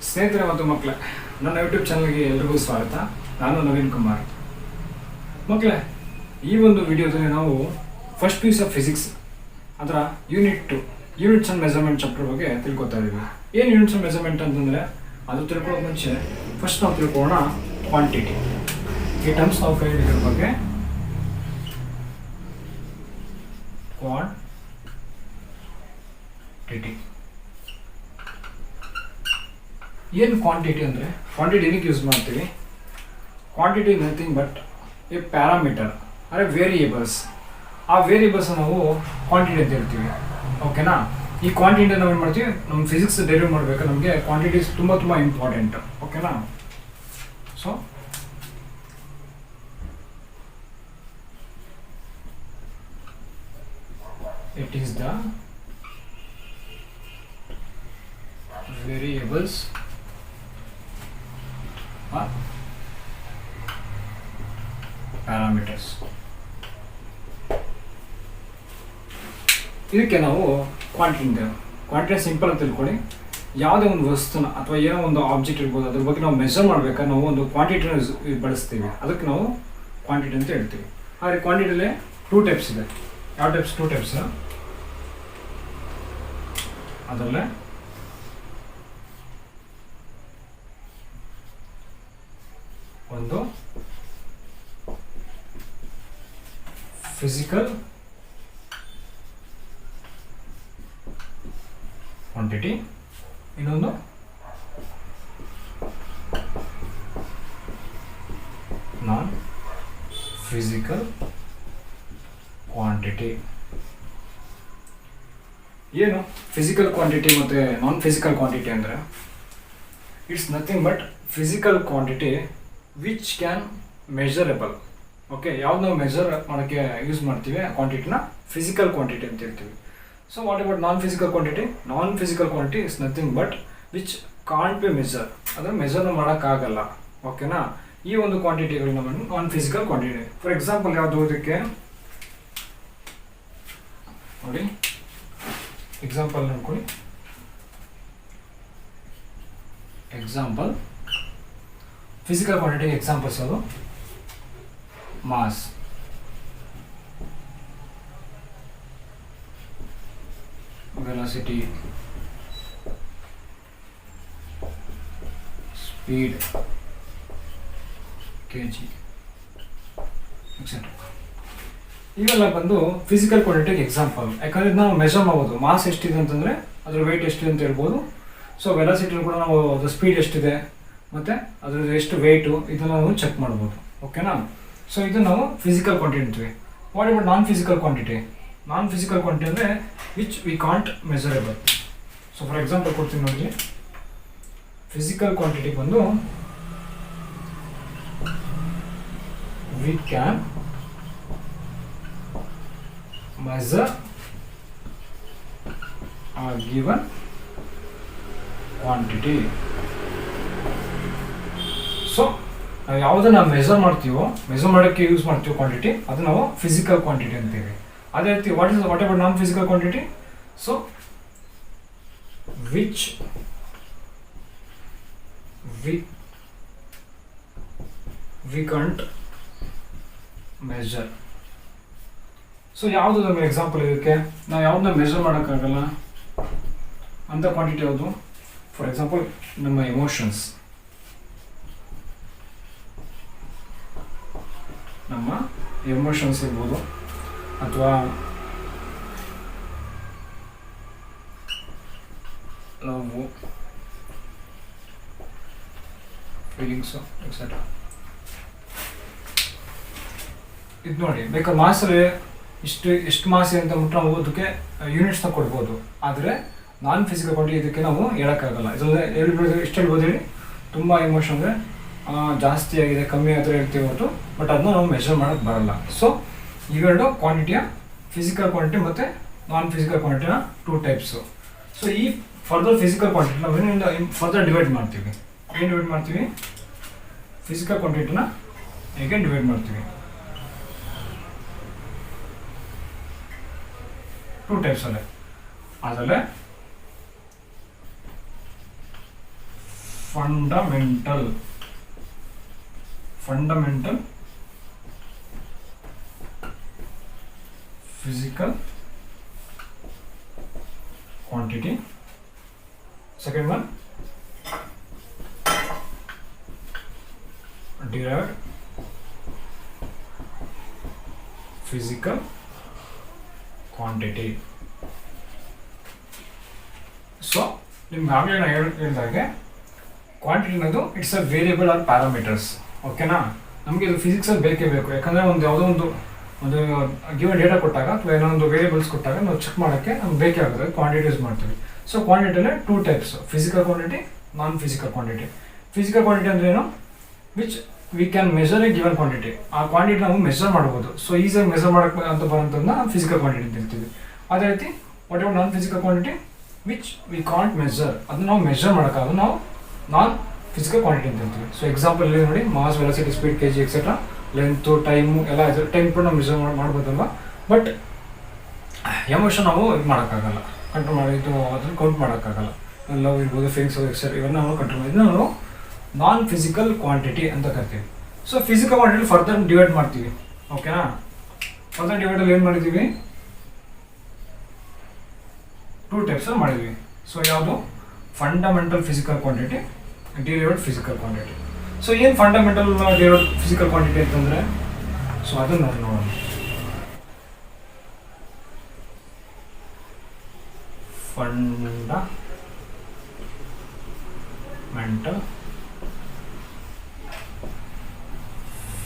ಸ್ನೇಹಿತರೆ ಮತ್ತು ಮಕ್ಕಳೇ, ನನ್ನ ಯೂಟ್ಯೂಬ್ ಚಾನಲ್ಗೆ ಎಲ್ರಿಗೂ ಸ್ವಾಗತ. ನಾನು ನವೀನ್ ಕುಮಾರ್. ಮಕ್ಕಳೇ, ಈ ಒಂದು ವಿಡಿಯೋದಲ್ಲಿ ನಾವು ಫಸ್ಟ್ ಪೀಸ್ ಆಫ್ ಫಿಸಿಕ್ಸ್ ಅದರ ಯೂನಿಟ್ಸ್ ಅಂಡ್ ಮೆಜರ್ಮೆಂಟ್ ಚಾಪ್ಟರ್ ಬಗ್ಗೆ ತಿಳ್ಕೊತಾ ಇದ್ದೀವಿ. ಏನು ಯೂನಿಟ್ಸ್ ಅಂಡ್ ಮೆಜರ್ಮೆಂಟ್ ಅಂತಂದರೆ, ಅದು ತಿಳ್ಕೊಳ್ಳೋ ಮುಂಚೆ ಫಸ್ಟ್ ನಾವು ತಿಳ್ಕೊಳ್ಳೋಣ ಕ್ವಾಂಟಿಟಿ. ಈ ಟರ್ಮ್ಸ್ ನಾವು ಕಲಿಯೋದ್ರ ಬಗ್ಗೆ ಕ್ವಾಂಟಿಟಿ. ಏನು ಕ್ವಾಂಟಿಟಿ ಅಂದರೆ, ಕ್ವಾಂಟಿಟಿ ಏನಕ್ಕೆ ಯೂಸ್ ಮಾಡ್ತೀವಿ? Quantity is nothing but A parameter ಅಂದರೆ ವೇರಿಯೇಬಲ್ಸ್. ಆ ವೇರಿಯೇಬಲ್ಸ್ ನಾವು ಕ್ವಾಂಟಿಟಿ ಅಂತ ಹೇಳ್ತೀವಿ. ಓಕೆನಾ? ಈ ಕ್ವಾಂಟಿಟಿ ನಾವು ಏನು ಮಾಡ್ತೀವಿ, ನಮ್ಮ ಫಿಸಿಕ್ಸ್ ಡೆರಿವ್ ಮಾಡಬೇಕು, ನಮಗೆ ಕ್ವಾಂಟಿಟೀಸ್ ತುಂಬ ಇಂಪಾರ್ಟೆಂಟ್. ಓಕೆನಾ? So it is the variables or parameters. ಇದಕ್ಕೆ ನಾವು ಕ್ವಾಂಟಿಟಿ ಸಿಂಪಲ್ ಅಂತ ತಿಳ್ಕೊಳ್ಳಿ. ಯಾವುದೇ ಒಂದು ವಸ್ತುನ ಅಥವಾ ಏನೋ ಒಂದು ಆಬ್ಜೆಕ್ಟ್ ಇರ್ಬೋದು, ಅದ್ರ ಬಗ್ಗೆ ನಾವು ಮೆಜರ್ ಮಾಡಬೇಕಾದ್ರೆ ನಾವು ಒಂದು ಕ್ವಾಂಟಿಟಿನ ಬಳಸ್ತೀವಿ. ಅದಕ್ಕೆ ನಾವು ಕ್ವಾಂಟಿಟಿ ಅಂತ ಹೇಳ್ತೀವಿ. ಆದರೆ ಕ್ವಾಂಟಿಟಿಲೇ 2 ಟೈಪ್ಸ್ ಇದೆ. ಯಾವ ಟೈಪ್ಸ್? 2 ಟೈಪ್ಸ್. ಅದರಲ್ಲೇ ಒಂದು ಫಿಸಿಕಲ್ ಕ್ವಾಂಟಿಟಿ, ಇನ್ನೊಂದು ನಾನ್ ಫಿಸಿಕಲ್ ಕ್ವಾಂಟಿಟಿ. ಏನು ಫಿಸಿಕಲ್ ಕ್ವಾಂಟಿಟಿ ಮತ್ತು ನಾನ್ ಫಿಸಿಕಲ್ ಕ್ವಾಂಟಿಟಿ ಅಂದರೆ, it's nothing but physical quantity which can measurable. Okay, ಯಾವ್ದು ನಾವು ಮೆಜರ್ ಮಾಡೋಕ್ಕೆ ಯೂಸ್ ಮಾಡ್ತೀವಿ ಆ ಕ್ವಾಂಟಿಟಿನ ಫಿಸಿಕಲ್ ಕ್ವಾಂಟಿಟಿ ಅಂತ ಹೇಳ್ತೀವಿ. So what about non physical quantity? Non physical quantity is nothing but which can't be measure. ಅದನ್ನು ಮೆಜರ್ನ ಮಾಡೋಕ್ಕಾಗಲ್ಲ. ಓಕೆನಾ? ಈ ಒಂದು ಕ್ವಾಂಟಿಟಿಗಳು ನಮ್ಮ non physical quantity. For example ಯಾವುದು? ಇದಕ್ಕೆ ನೋಡಿ, ಎಕ್ಸಾಂಪಲ್ ನೋಡ್ಕೊಳ್ಳಿ. ಎಕ್ಸಾಂಪಲ್ ಫಿಸಿಕಲ್ ಕ್ವಾಂಟಿಟಿ ಎಕ್ಸಾಂಪಲ್ಸ್ ಯಾವುದು? Mass, velocity, speed, kg etcetera. ಇವೆಲ್ಲ ಬಂದು ಫಿಸಿಕಲ್ ಕ್ವಾಂಟಿಟಿಗೆ ಎಕ್ಸಾಂಪಲ್. ಯಾಕಂದರೆ ನಾವು ಮೆಜರ್ ಮಾಡ್ಬೋದು. ಮಾಸ್ ಎಷ್ಟಿದೆ ಅಂತಂದರೆ ಅದ್ರ ವೆಯ್ಟ್ ಎಷ್ಟಿದೆ ಅಂತ ಹೇಳ್ಬೋದು. ಸೊ ವೆಲಾಸಿಟಿ ಕೂಡ ನಾವು ಅದು ಸ್ಪೀಡ್ ಎಷ್ಟಿದೆ ಮತ್ತು ಅದ್ರದ್ದು ಎಷ್ಟು ವೆಯ್ಟು, ಇದನ್ನು ನಾವು ಚೆಕ್ ಮಾಡ್ಬೋದು. ಓಕೆನಾ? ಸೊ ಇದು ನಾವು ಫಿಸಿಕಲ್ ಕ್ವಾಂಟಿಟಿ ಅಂತೀವಿ. What about non physical quantity? Non physical quantity ಅಂದರೆ which we can't measurable. So for example ಕೊಡ್ತೀನಿ ನೋಡಿ. ಫಿಸಿಕಲ್ ಕ್ವಾಂಟಿಟಿ ಬಂದು we can measure a given quantity. So ನಾವು ಯಾವುದನ್ನ ಮೆಜರ್ ಮಾಡ್ತೀವೋ, ಮೆಜರ್ ಮಾಡೋಕ್ಕೆ ಯೂಸ್ ಮಾಡ್ತೀವೋ ಕ್ವಾಂಟಿಟಿ, ಅದು ನಾವು ಫಿಸಿಕಲ್ ಕ್ವಾಂಟಿಟಿ ಅಂತೀವಿ. ಅದೇ ರೀತಿ what about non physical quantity? So which we can't measure. So ಯಾವುದು ನಮಗೆ ಎಕ್ಸಾಂಪಲ್ ಇದಕ್ಕೆ? ನಾವು ಯಾವುದನ್ನ ಮೆಜರ್ ಮಾಡೋಕ್ಕಾಗಲ್ಲ ಅಂತ ಕ್ವಾಂಟಿಟಿ ಯಾವುದು? ಫಾರ್ ಎಕ್ಸಾಂಪಲ್ ನಮ್ಮ ಎಮೋಷನ್ಸ್. ನಮ್ಮ ಎಮೋಷನ್ಸ್ ಇರ್ಬೋದು, ಅಥವಾ ನಾವು ಫೀಲಿಂಗ್ಸು ಎಕ್ಸೆಟ್ರಾ. ಇದು ನೋಡಿ, ಬೇಕಾದ್ರೆ ಮಾಸಲ್ಲಿ ಎಷ್ಟು ಮಾಸ್ ಅಂತ ಬಿಟ್ಟು ನಾವು ಅದಕ್ಕೆ ಯೂನಿಟ್ಸ್ನ ಕೊಡ್ಬೋದು. ಆದರೆ ನಾನ್ ಫಿಸಿಕಲ್ ಕ್ವಾಂಟಿಟಿ ಇದಕ್ಕೆ ನಾವು ಹೇಳೋಕ್ಕಾಗಲ್ಲ. ಇದರಲ್ಲಿ ಎಷ್ಟು ಹೇಳ್ಬೋದು ಹೇಳಿ? ತುಂಬ ಎಮೋಷನ್ ಅಂದರೆ ಜಾಸ್ತಿ ಆಗಿದೆ, ಕಮ್ಮಿ ಆ ಥರ ಹೇಳ್ತೀವಿ ಹೊರತು, ಬಟ್ ಅದನ್ನ ನಾವು ಮೆಜರ್ ಮಾಡೋಕ್ಕೆ ಬರಲ್ಲ. ಸೊ ಇವೆರಡು ಕ್ವಾಂಟಿಟಿಯ ಫಿಸಿಕಲ್ ಕ್ವಾಂಟಿಟಿ ಮತ್ತು ನಾನ್ ಫಿಸಿಕಲ್ ಕ್ವಾಂಟಿಟಿನ 2 ಟೈಪ್ಸು. ಸೊ ಈ ಫರ್ದರ್ ಫಿಸಿಕಲ್ ಕ್ವಾಂಟಿಟಿ ನಾವು ಏನಿಂದ ಫರ್ದರ್ ಡಿವೈಡ್ ಮಾಡ್ತೀವಿ. ಏನು ಡಿವೈಡ್ ಮಾಡ್ತೀವಿ? ಫಿಸಿಕಲ್ ಕ್ವಾಂಟಿಟಿನ ಹೇಗೆ ಡಿವೈಡ್ ಮಾಡ್ತೀವಿ? 2 ಟೈಪ್ಸ್ ಅಲ್ಲೇ. ಅದರಲ್ಲೇ fundamental physical quantity. Second one, derived physical quantity. So ನಿಮ್ಗೆ ಆಗಲೇ ನಾನು ಹೇಳಿದಾಗೆ ಕ್ವಾಂಟಿಟಿ ಅನ್ನೋದು it's a variable or parameters. ಓಕೆನಾ? ನಮಗೆ ಇದು ಫಿಸಿಕ್ಸಲ್ಲಿ ಬೇಕೇ ಬೇಕು. ಯಾಕಂದರೆ ಯಾವುದೋ ಒಂದು ಗಿವನ್ ಡೇಟಾ ಕೊಟ್ಟಾಗ ಅಥವಾ ಏನೋ ಒಂದು ವೇರಿಯಬಲ್ಸ್ ಕೊಟ್ಟಾಗ ನಾವು ಚೆಕ್ ಮಾಡೋಕ್ಕೆ ನಮ್ಗೆ ಬೇಕೇ ಆಗುತ್ತೆ, ಕ್ವಾಂಟಿಟಿ ಯೂಸ್ ಮಾಡ್ತೀವಿ. So ಕ್ವಾಂಟಿಟಿಯಲ್ಲಿ 2 types, physical quantity, non physical quantity. Physical quantity ಅಂದ್ರೆ ಏನು? Which we can measure A given quantity. ಆ ಕ್ವಾಂಟಿಟಿ ನಾವು ಮೆಜರ್ ಮಾಡ್ಬೋದು. ಸೊ ಈಸಿಯಾಗಿ ಮೆಜರ್ ಮಾಡೋಕ್ಕೆ ಅಂತ ಬರೋಂಥದ್ದನ್ನ ಫಿಸಿಕಲ್ ಕ್ವಾಂಟಿಟಿ ಅಂತ ಹೇಳ್ತೀವಿ. ಅದೇ ರೀತಿ what ever non physical quantity which we can't measure, ಅದನ್ನ ನಾವು ಮೆಜರ್ ಮಾಡೋಕ್ಕಾಗ ನಾವು ನಾನ್ ಫಿಸಿಕಲ್ ಕ್ವಾಂಟಿಟಿ ಅಂತ ಹೇಳ್ತೀವಿ. ಸೊ ಎಕ್ಸಾಂಪಲ್ ನೋಡಿ, mass, velocity, speed, KG etcetera, length, time ಎಲ್ಲ ಇದೆ. ಟೈಮ್ ಕೂಡ ನಾವು ಮೆಜರ್ ಮಾಡ್ಬೋದಲ್ವ. ಬಟ್ ಎಮೋಷನ್ ನಾವು ಇದು ಮಾಡೋಕ್ಕಾಗಲ್ಲ, ಕಂಟ್ರೋಲ್ ಮಾಡಿ ಇದು ಅದನ್ನು ಕೌಂಟ್ ಮಾಡೋಕ್ಕಾಗಲ್ಲ. ಲವ್ ಇರ್ಬೋದು, ಫೀಲಿಂಗ್ಸ್ ಎಕ್ಸೆಟ್ರಾ, ಇವನ್ನ ನಾವು ಕಂಟ್ರೋಲ್ ಮಾಡಿದ್ರೆ ನಾವು ನಾನ್ ಫಿಸಿಕಲ್ ಕ್ವಾಂಟಿಟಿ ಅಂತ ಕರಿತೀವಿ. So physical quantity further divide ಮಾಡ್ತೀವಿ. ಓಕೆನಾ? ಫರ್ದರ್ ಡಿವೈಡಲ್ಲಿ ಏನು ಮಾಡಿದ್ದೀವಿ? 2 ಟೈಪ್ಸ್ ಮಾಡಿದ್ವಿ. ಸೊ ಯಾವುದು? Fundamental physical quantity, derived physical quantity. So ಏನು ಫಂಡಮೆಂಟಲ್ ಡಿರೈವ್ಡ್ ಫಿಸಿಕಲ್ ಕ್ವಾಂಟಿಟಿ ಅಂತಂದರೆ, ಸೊ ಅದನ್ನು ನಾವು ನೋಡೋಣ. Fundamental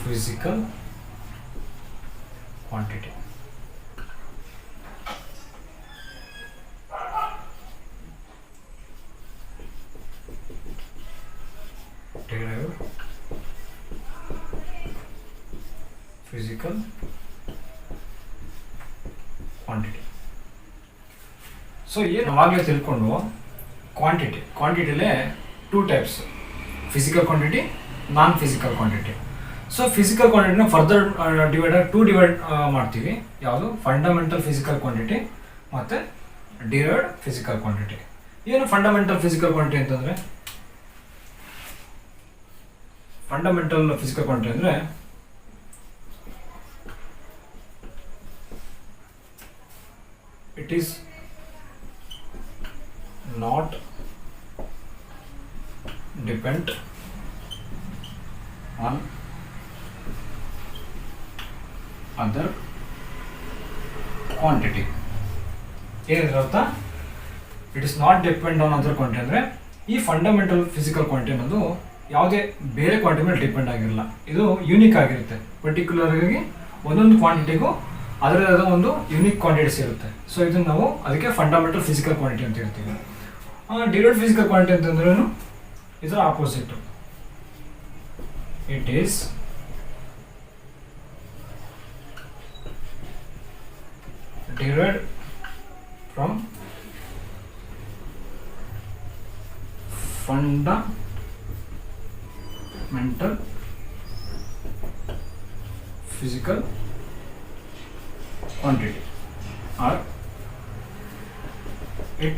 physical quantity. derived physical quantity. So ಏನು ಅವಾಗಲೇ ತಿಳ್ಕೊಂಡು ಕ್ವಾಂಟಿಟಿಲೇ 2 types, physical quantity, non physical quantity. So physical ಕ್ವಾಂಟಿಟಿನ ಫರ್ದರ್ ಡಿವೈಡ್ ಮಾಡ್ತೀವಿ. ಯಾವುದು? ಫಂಡಮೆಂಟಲ್ ಫಿಸಿಕಲ್ ಕ್ವಾಂಟಿಟಿ ಮತ್ತು ಡಿರೈವ್ಡ್ ಫಿಸಿಕಲ್ ಕ್ವಾಂಟಿಟಿ. ಏನು ಫಂಡಮೆಂಟಲ್ ಫಿಸಿಕಲ್ ಕ್ವಾಂಟಿಟಿ ಅಂತಂದರೆ, ಫಂಡಮೆಂಟಲ್ ಫಿಸಿಕಲ್ ಕ್ವಾಂಟಿಟಿ ಅಂದರೆ it is not depend on other quantity. ಏನಿದ್ರ ಅರ್ಥ? It is not depend on other quantity ಅಂದರೆ ಈ ಫಂಡಮೆಂಟಲ್ ಫಿಸಿಕಲ್ ಕ್ವಾಂಟಿಟಿ ಅನ್ನೋದು ಯಾವುದೇ ಬೇರೆ ಕ್ವಾಂಟಿಟಿ ಮೇಲೆ ಡಿಪೆಂಡ್ ಆಗಿರಲ್ಲ. ಇದು ಯೂನಿಕ್ ಆಗಿರುತ್ತೆ. ಪರ್ಟಿಕ್ಯುಲರ್ ಆಗಿ ಒಂದೊಂದು ಕ್ವಾಂಟಿಟಿಗೂ ಅದರದೇ ಆದ ಒಂದು ಯೂನಿಕ್ ಕ್ವಾಂಟಿಟೀಸ್ ಇರುತ್ತೆ. ಸೊ ಇದನ್ನು ನಾವು ಅದಕ್ಕೆ ಫಂಡಮೆಂಟಲ್ ಫಿಸಿಕಲ್ ಕ್ವಾಂಟಿಟಿ ಅಂತ ಹೇಳ್ತೀವಿ. ಡಿರೈವ್ಡ್ ಫಿಸಿಕಲ್ ಕ್ವಾಂಟಿಟಿ ಅಂತಂದ್ರೇನು? ಇದರ opposite. It is derived from fundamental physical quantity, or it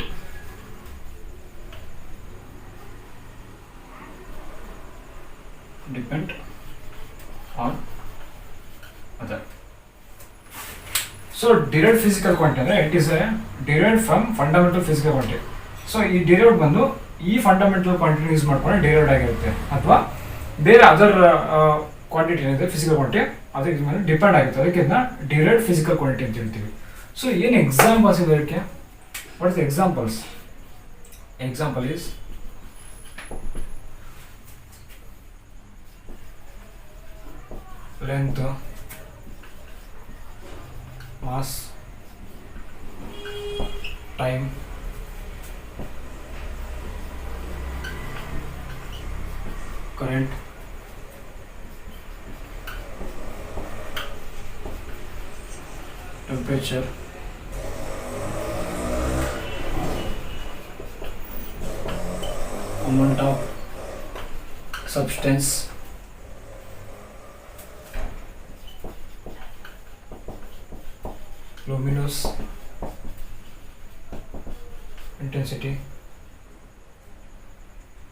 depend on other. So derived physical quantity ಅಂದರೆ it is a derived from fundamental physical quantity. So ಈ derived ಬಂದು ಈ fundamental quantity use ಮಾಡ್ಕೊಂಡು derived ಆಗಿರುತ್ತೆ, ಅಥವಾ ಬೇರೆ other quantity ಏನಿದೆ physical quantity ಅದಕ್ಕೆ ಇದ್ರ ಮೇಲೆ ಡಿಪೆಂಡ್ ಆಗುತ್ತೆ. ಅದಕ್ಕೆ ಇದನ್ನ ಡಿರೈವ್ಡ್ ಫಿಸಿಕಲ್ ಕ್ವಾಂಟಿಟಿ ಅಂತ ಹೇಳ್ತೀವಿ. ಸೊ ಏನು ಎಕ್ಸಾಂಪಲ್ಸ್ ಇದೆ ಇದಕ್ಕೆ? What is examples? Example is length, mass, time, current, temperature, amount of substance, luminous intensity,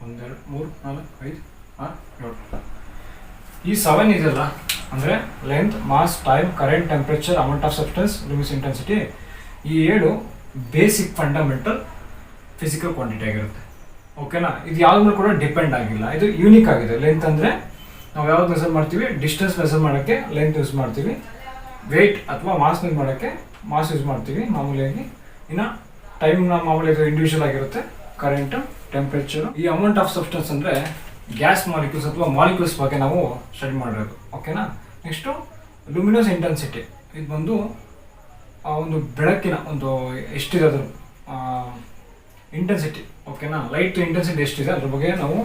1 2 3 4 5 6 7 ಈ 7 ಇದೆಯಲ್ಲ ಅಂದರೆ length, mass, time, current, temperature, amount of substance, luminous intensity, ಈ 7 ಬೇಸಿಕ್ ಫಂಡಮೆಂಟಲ್ ಫಿಸಿಕಲ್ ಕ್ವಾಂಟಿಟಿ ಆಗಿರುತ್ತೆ. ಓಕೆನಾ? ಇದು ಯಾವ್ದು ಕೂಡ ಡಿಪೆಂಡ್ ಆಗಿಲ್ಲ, ಇದು ಯೂನಿಕ್ ಆಗಿದೆ. ಲೆಂತ್ ಅಂದರೆ ನಾವು ಯಾವ್ದು ಮೆಸರ್ ಮಾಡ್ತೀವಿ, ಡಿಸ್ಟೆನ್ಸ್ ಮೆಸರ್ ಮಾಡೋಕ್ಕೆ ಲೆಂತ್ ಯೂಸ್ ಮಾಡ್ತೀವಿ, ವೆಯ್ಟ್ ಅಥವಾ ಮಾಸ್ ಯೂಸ್ ಮಾಡೋಕ್ಕೆ ಮಾಸ್ ಯೂಸ್ ಮಾಡ್ತೀವಿ ಮಾಮೂಲಿಯಾಗಿ. ಇನ್ನು ಟೈಮ್ನ ಮಾಮೂಲಿ ಇದು ಇಂಡಿವಿಜುವಲ್ ಆಗಿರುತ್ತೆ, ಕರೆಂಟು, ಟೆಂಪ್ರೇಚರು. ಈ ಅಮೌಂಟ್ ಆಫ್ ಸಬ್ಸ್ಟೆನ್ಸ್ ಅಂದರೆ ಗ್ಯಾಸ್ ಮಾಲಿಕ್ಯೂಲ್ಸ್ ಅಥವಾ ಮಾಲಿಕ್ಯೂಲ್ಸ್ ಬಗ್ಗೆ ನಾವು ಸ್ಟಡಿ ಮಾಡಿರೋದು. ಓಕೆನಾ? ನೆಕ್ಸ್ಟು ಲೂಮಿನಸ್ ಇಂಟೆನ್ಸಿಟಿ, ಇದು ಬಂದು ಒಂದು ಬೆಳಕಿನ ಒಂದು ಎಷ್ಟಿದೆ ಅದ್ರ ಇಂಟೆನ್ಸಿಟಿ. ಓಕೆನಾ? ಲೈಟ್ ಇಂಟೆನ್ಸಿಟಿ ಎಷ್ಟಿದೆ ಅದ್ರ ಬಗ್ಗೆ ನಾವು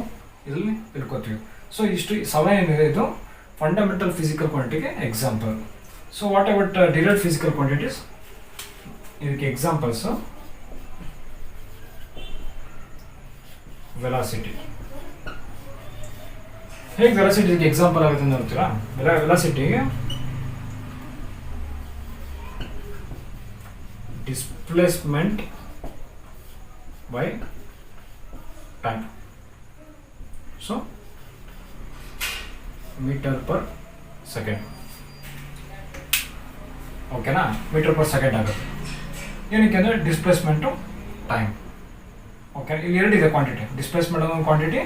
ಇದರಲ್ಲಿ ತಿಳ್ಕೊತೀವಿ. ಸೊ ಇಷ್ಟು 7 ಏನಿದೆ ಇದು ಫಂಡಮೆಂಟಲ್ ಫಿಸಿಕಲ್ ಕ್ವಾಂಟಿಟಿಗೆ example. So what about derived physical quantities? ಇದಕ್ಕೆ ಎಕ್ಸಾಂಪಲ್ಸು ವೆಲಾಸಿಟಿ. ಹೇಗೆ ವೆಲಾಸಿಟಿ ಇದಕ್ಕೆ ಎಕ್ಸಾಂಪಲ್ ಆಗುತ್ತೆ ಅಂತ ನೋಡ್ತೀರಾ? ವೆಲಾಸಿಟಿಗೆ displacement by time. So metre per second. ಓಕೆನಾ? ಮೀಟರ್ ಪರ್ ಸೆಕೆಂಡ್ ಆಗುತ್ತೆ. ಏನಕ್ಕೆ ಅಂದರೆ ಡಿಸ್ಪ್ಲೇಸ್ಮೆಂಟು, ಟೈಮ್. ಓಕೆ, ಇಲ್ಲಿ ಎರಡಿದೆ ಕ್ವಾಂಟಿಟಿ, ಡಿಸ್ಪ್ಲೇಸ್ಮೆಂಟ್ ಅನ್ನೋ ಒಂದು ಕ್ವಾಂಟಿಟಿ,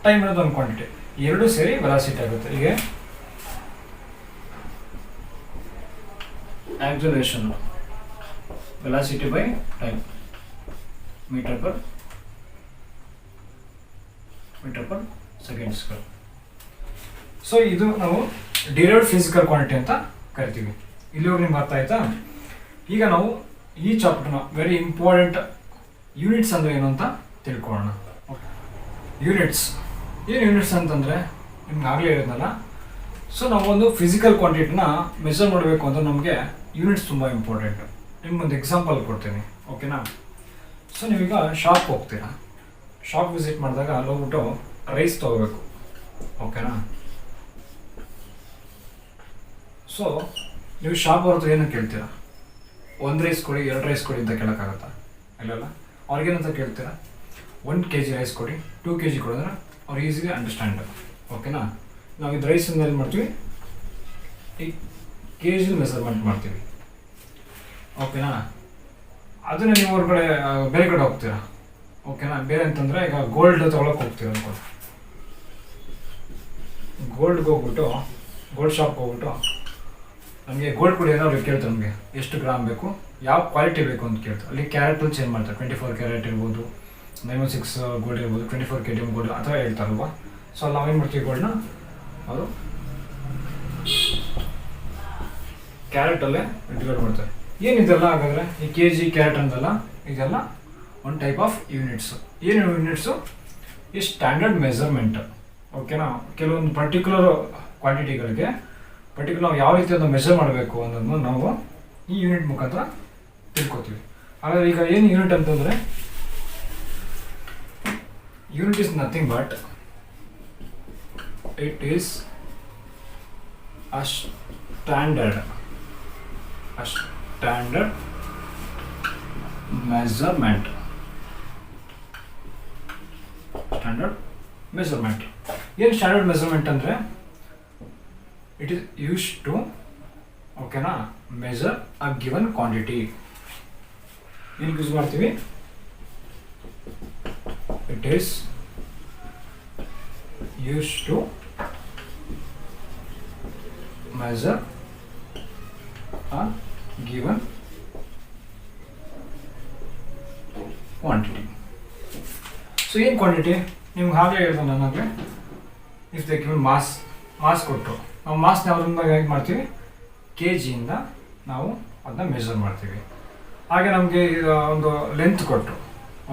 ಟೈಮ್ ಅನ್ನೋದು ಒಂದು ಕ್ವಾಂಟಿಟಿ, ಎರಡು ಸೇರಿ ವೆಲಾಸಿಟಿ ಆಗುತ್ತೆ. ಹೀಗೆ acceleration velocity by time meter per seconds. So ಇದು ನಾವು ಡಿರೈವ್ಡ್ ಫಿಸಿಕಲ್ ಕ್ವಾಂಟಿಟಿ ಅಂತ ಕರಿತೀವಿ. ಇಲ್ಲಿವರೆಗೆ ನಿಮ್ಗೆ ಅರ್ಥ ಆಯ್ತಾ? ಈಗ ನಾವು ಈ ಚಾಪ್ಟರ್ನ ವೆರಿ ಇಂಪಾರ್ಟೆಂಟ್ ಯೂನಿಟ್ಸ್ ಅಂದರೆ ಏನು ಅಂತ ತಿಳ್ಕೊಳ್ಳೋಣ. ಯೂನಿಟ್ಸ್ ಏನು? ಯೂನಿಟ್ಸ್ ಅಂತಂದರೆ ನಿಮ್ಗೆ ಆಗಲೇ ಹೇಳಿದ್ನಲ್ಲ. ಸೊ ನಾವು ಒಂದು ಫಿಸಿಕಲ್ ಕ್ವಾಂಟಿಟಿನ ಮೆಷರ್ ಮಾಡಬೇಕು ಅಂದರೆ ನಮಗೆ ಯೂನಿಟ್ಸ್ ತುಂಬ ಇಂಪಾರ್ಟೆಂಟ್. ನಿಮ್ಗೊಂದು ಎಕ್ಸಾಂಪಲ್ ಕೊಡ್ತೀನಿ. ಓಕೆನಾ? ಸೊ ನೀವೀಗ ಶಾಪ್ ಹೋಗ್ತೀರಾ, ಶಾಪ್ ವಿಸಿಟ್ ಮಾಡಿದಾಗ ಅಲ್ಲಿ ಹೋಗ್ಬಿಟ್ಟು ರೈಸ್ ತೊಗೋಬೇಕು. ಓಕೆನಾ? ಸೊ ನೀವು ಶಾಪ್ ಅವ್ರ ಹತ್ರ ಏನೋ ಕೇಳ್ತೀರಾ, 1 ರೈಸ್ ಕೊಡಿ, 2 ರೈಸ್ ಕೊಡಿ ಅಂತ ಕೇಳೋಕ್ಕಾಗತ್ತಾ? ಇಲ್ಲಲ್ಲ. ಅವ್ರಿಗೇನಂತ ಕೇಳ್ತೀರಾ, 1 kg ರೈಸ್ ಕೊಡಿ, 2 kg ಕೊಡಿದ್ರೆ ಅವ್ರು ಈಸಿಲಿ ಅಂಡರ್ಸ್ಟ್ಯಾಂಡ್. ಓಕೆನಾ? ನಾವು ಇದು ರೈಸನ್ನು ಏನು ಮಾಡ್ತೀವಿ, ಈ ಕೆ ಜಿ ಮೆಸರ್ಮೆಂಟ್ ಮಾಡ್ತೀವಿ. ಓಕೆನಾ? ಅದನ್ನು ನೀವು ಅವ್ರ ಕಡೆ ಬೇರೆ ಕಡೆ ಹೋಗ್ತೀರಾ. ಓಕೆನಾ? ಬೇರೆ ಅಂತಂದರೆ ಈಗ ಗೋಲ್ಡ್ ತೊಗೊಳಕ್ಕೆ ಹೋಗ್ತೀರ ಅನ್ಕೊಂಡು, ಗೋಲ್ಡ್ಗೆ ಹೋಗ್ಬಿಟ್ಟು ಗೋಲ್ಡ್ ಶಾಪ್ಗೆ ಹೋಗ್ಬಿಟ್ಟು ನಮಗೆ ಗೋಲ್ಡ್ ಕೊಡಿ ಏನೋ ಅವ್ರಿಗೆ ಕೇಳ್ತಾರೆ, ನಮಗೆ ಎಷ್ಟು ಗ್ರಾಮ್ ಬೇಕು, ಯಾವ ಕ್ವಾಲಿಟಿ ಬೇಕು ಅಂತ ಕೇಳ್ತಾರೆ. ಅಲ್ಲಿ ಕ್ಯಾರೆಟಲ್ಲಿ ಚೇಂಜ್ ಮಾಡ್ತಾರೆ, 24 ಕ್ಯಾರೆಟ್ ಇರ್ಬೋದು, 916 ಗೋಲ್ಡ್ ಇರ್ಬೋದು, 24 kg ಗೋಲ್ಡ್ ಅಥವಾ ಹೇಳ್ತಾರಲ್ವ. ಸೊ ಅಲ್ಲಿ ನಾವೇನು ಮಾಡ್ತೀವಿ, ಗೋಲ್ಡ್ನ ಅವರು ಕ್ಯಾರೆಟಲ್ಲೇ ಡಿವೈಡ್ ಮಾಡ್ತಾರೆ. ಏನಿದೆಲ್ಲ ಹಾಗಾದರೆ ಈ ಕೆ ಜಿ ಕ್ಯಾರೆಟ್ ಅಂತೆಲ್ಲ ಇದೆಲ್ಲ ಒಂದು ಟೈಪ್ ಆಫ್ ಯೂನಿಟ್ಸು. ಏನು ಯೂನಿಟ್ಸು? ಈ ಸ್ಟ್ಯಾಂಡರ್ಡ್ ಮೆಸರ್ಮೆಂಟ್. ಓಕೆನಾ? ಕೆಲವೊಂದು ಪರ್ಟಿಕ್ಯುಲರ್ ಕ್ವಾಂಟಿಟಿಗಳಿಗೆ ಪರ್ಟಿಕ್ಯುಲರ್ ನಾವು ಯಾವ ರೀತಿ ಅದನ್ನು ಮೆಷರ್ ಮಾಡಬೇಕು ಅನ್ನೋದನ್ನು ನಾವು ಈ ಯೂನಿಟ್ ಮುಖಾಂತರ ತಿಳ್ಕೊತೀವಿ. ಹಾಗಾದರೆ ಈಗ ಏನು ಯೂನಿಟ್ ಅಂತಂದರೆ, unit is nothing but it is a standard measurement. ಏನು ಸ್ಟ್ಯಾಂಡರ್ಡ್ ಮೆಸರ್ಮೆಂಟ್ ಅಂದರೆ, ಇಟ್ ಈಸ್ ಯೂಸ್ ಟು, ಓಕೆನಾ, ಮೆಜರ್ ಅ ಗಿವನ್ ಕ್ವಾಂಟಿಟಿ. ಏನು ಯೂಸ್ ಮಾಡ್ತೀವಿ? It is use to measure a given quantity. So ಏನು ಕ್ವಾಂಟಿಟಿ? ನಿಮ್ಗೆ ಹಾಗೆ ಹೇಳ್ದೆ ನನಗೆ, ಇಫ್ ದೇ ಗಿವನ್ ಮಾಸ್ ಕೊಟ್ಟರು, ನಾವು ಮಾಸ್ನ ಯಾವ್ದ್ರಿಂದ ಹೇಗೆ ಮಾಡ್ತೀವಿ, ಕೆ ಜಿಯಿಂದ ನಾವು ಅದನ್ನ ಮೆಜರ್ ಮಾಡ್ತೀವಿ. ಹಾಗೆ ನಮಗೆ ಒಂದು ಲೆಂತ್ ಕೊಟ್ಟರು,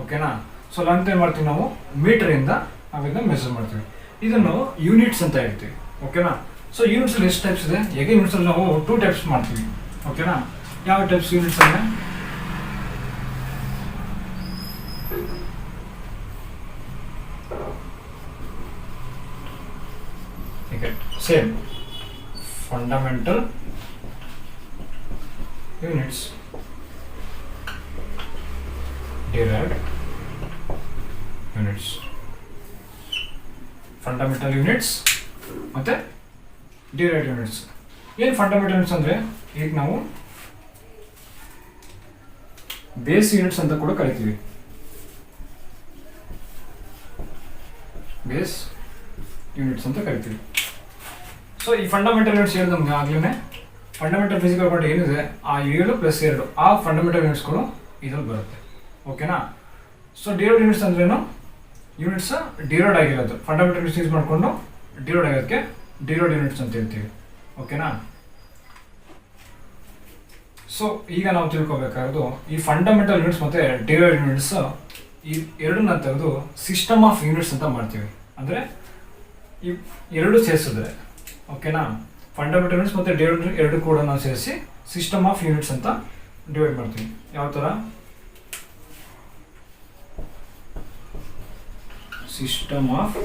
ಓಕೆನಾ. ಸೊ ಲೆಂತ್ ಏನು ಮಾಡ್ತೀವಿ ನಾವು, ಮೀಟ್ರಿಂದ ನಾವು ಇದನ್ನ ಮೆಜರ್ ಮಾಡ್ತೀವಿ. ಇದನ್ನು ಯೂನಿಟ್ಸ್ ಅಂತ ಹೇಳ್ತೀವಿ, ಓಕೆನಾ. ಸೊ ಯೂನಿಟ್ಸಲ್ಲಿ ಎಷ್ಟು ಟೈಪ್ಸ್ ಇದೆ? ಹೇಗೆ ಯೂನಿಟ್ಸಲ್ಲಿ ನಾವು 2 ಟೈಪ್ಸ್ ಮಾಡ್ತೀವಿ, ಓಕೆನಾ. ಯಾವ ಟೈಪ್ಸ್ ಯೂನಿಟ್ಸ್ ಅಂದರೆ, same fundamental units, derived units. Fundamental units ಮತ್ತು ಡಿರೈವ್ಡ್ ಯೂನಿಟ್ಸ್. ಏನು ಫಂಡಮೆಂಟಲ್ ಯೂನಿಟ್ಸ್ ಅಂದರೆ ಈಗ ನಾವು ಬೇಸ್ ಯೂನಿಟ್ಸ್ ಅಂತ ಕೂಡ ಕರಿತೀವಿ. ಬೇಸ್ ಯೂನಿಟ್ಸ್ ಅಂತ ಕರಿತೀವಿ. ಸೊ ಈ ಫಂಡಮೆಂಟಲ್ ಯೂನಿಟ್ಸ್ ಏನು ನಮ್ಗೆ ಆಗಲೇ ಫಂಡಮೆಂಟಲ್ ಫಿಸಿಕಲ್ ಕ್ವಾಂಟಿಟಿ ಏನಿದೆ ಆ 7 + 2 ಆ ಫಂಡಮೆಂಟಲ್ ಯೂನಿಟ್ಸ್ಗಳು ಇದ್ರಲ್ಲಿ ಬರುತ್ತೆ. ಓಕೆನಾ. ಸೊ ಡಿರೈವ್ಡ್ ಯೂನಿಟ್ಸ್ ಅಂದ್ರೇನು, ಯೂನಿಟ್ಸ್ ಡಿರೈವ್ಡ್ ಆಗಿರೋದು, ಫಂಡಮೆಂಟಲ್ ಯೂನಿಟ್ಸ್ ಯೂಸ್ ಮಾಡಿಕೊಂಡು ಡಿರೈವ್ಡ್ ಆಗೋದಕ್ಕೆ ಡಿರೈವ್ಡ್ ಯೂನಿಟ್ಸ್ ಅಂತ ಹೇಳ್ತೀವಿ. ಓಕೆನಾ. ಸೊ ಈಗ ನಾವು ತಿಳ್ಕೊಬೇಕಾಗೋದು ಈ ಫಂಡಮೆಂಟಲ್ ಯೂನಿಟ್ಸ್ ಮತ್ತು ಡಿರೈವ್ಡ್ ಯೂನಿಟ್ಸ್ ಈ ಎರಡನ್ನ ತೆಗೆದು ಸಿಸ್ಟಮ್ ಆಫ್ ಯೂನಿಟ್ಸ್ ಅಂತ ಮಾಡ್ತೀವಿ. ಅಂದರೆ ಈ ಎರಡು ಸೇರಿಸಿದ್ರೆ, ಓಕೆನಾ, ಫಂಡಮೆಂಟಲ್ ಯೂನಿಟ್ಸ್ ಮತ್ತು ಡಿರೈವ್ಡ್ ಎರಡು ಕೂಡ ನಾವು ಸೇರಿಸಿ ಸಿಸ್ಟಮ್ ಆಫ್ ಯೂನಿಟ್ಸ್ ಅಂತ ಡಿವೈಡ್ ಮಾಡ್ತೀವಿ. ಯಾವ ಥರ? ಸಿಸ್ಟಮ್ ಆಫ್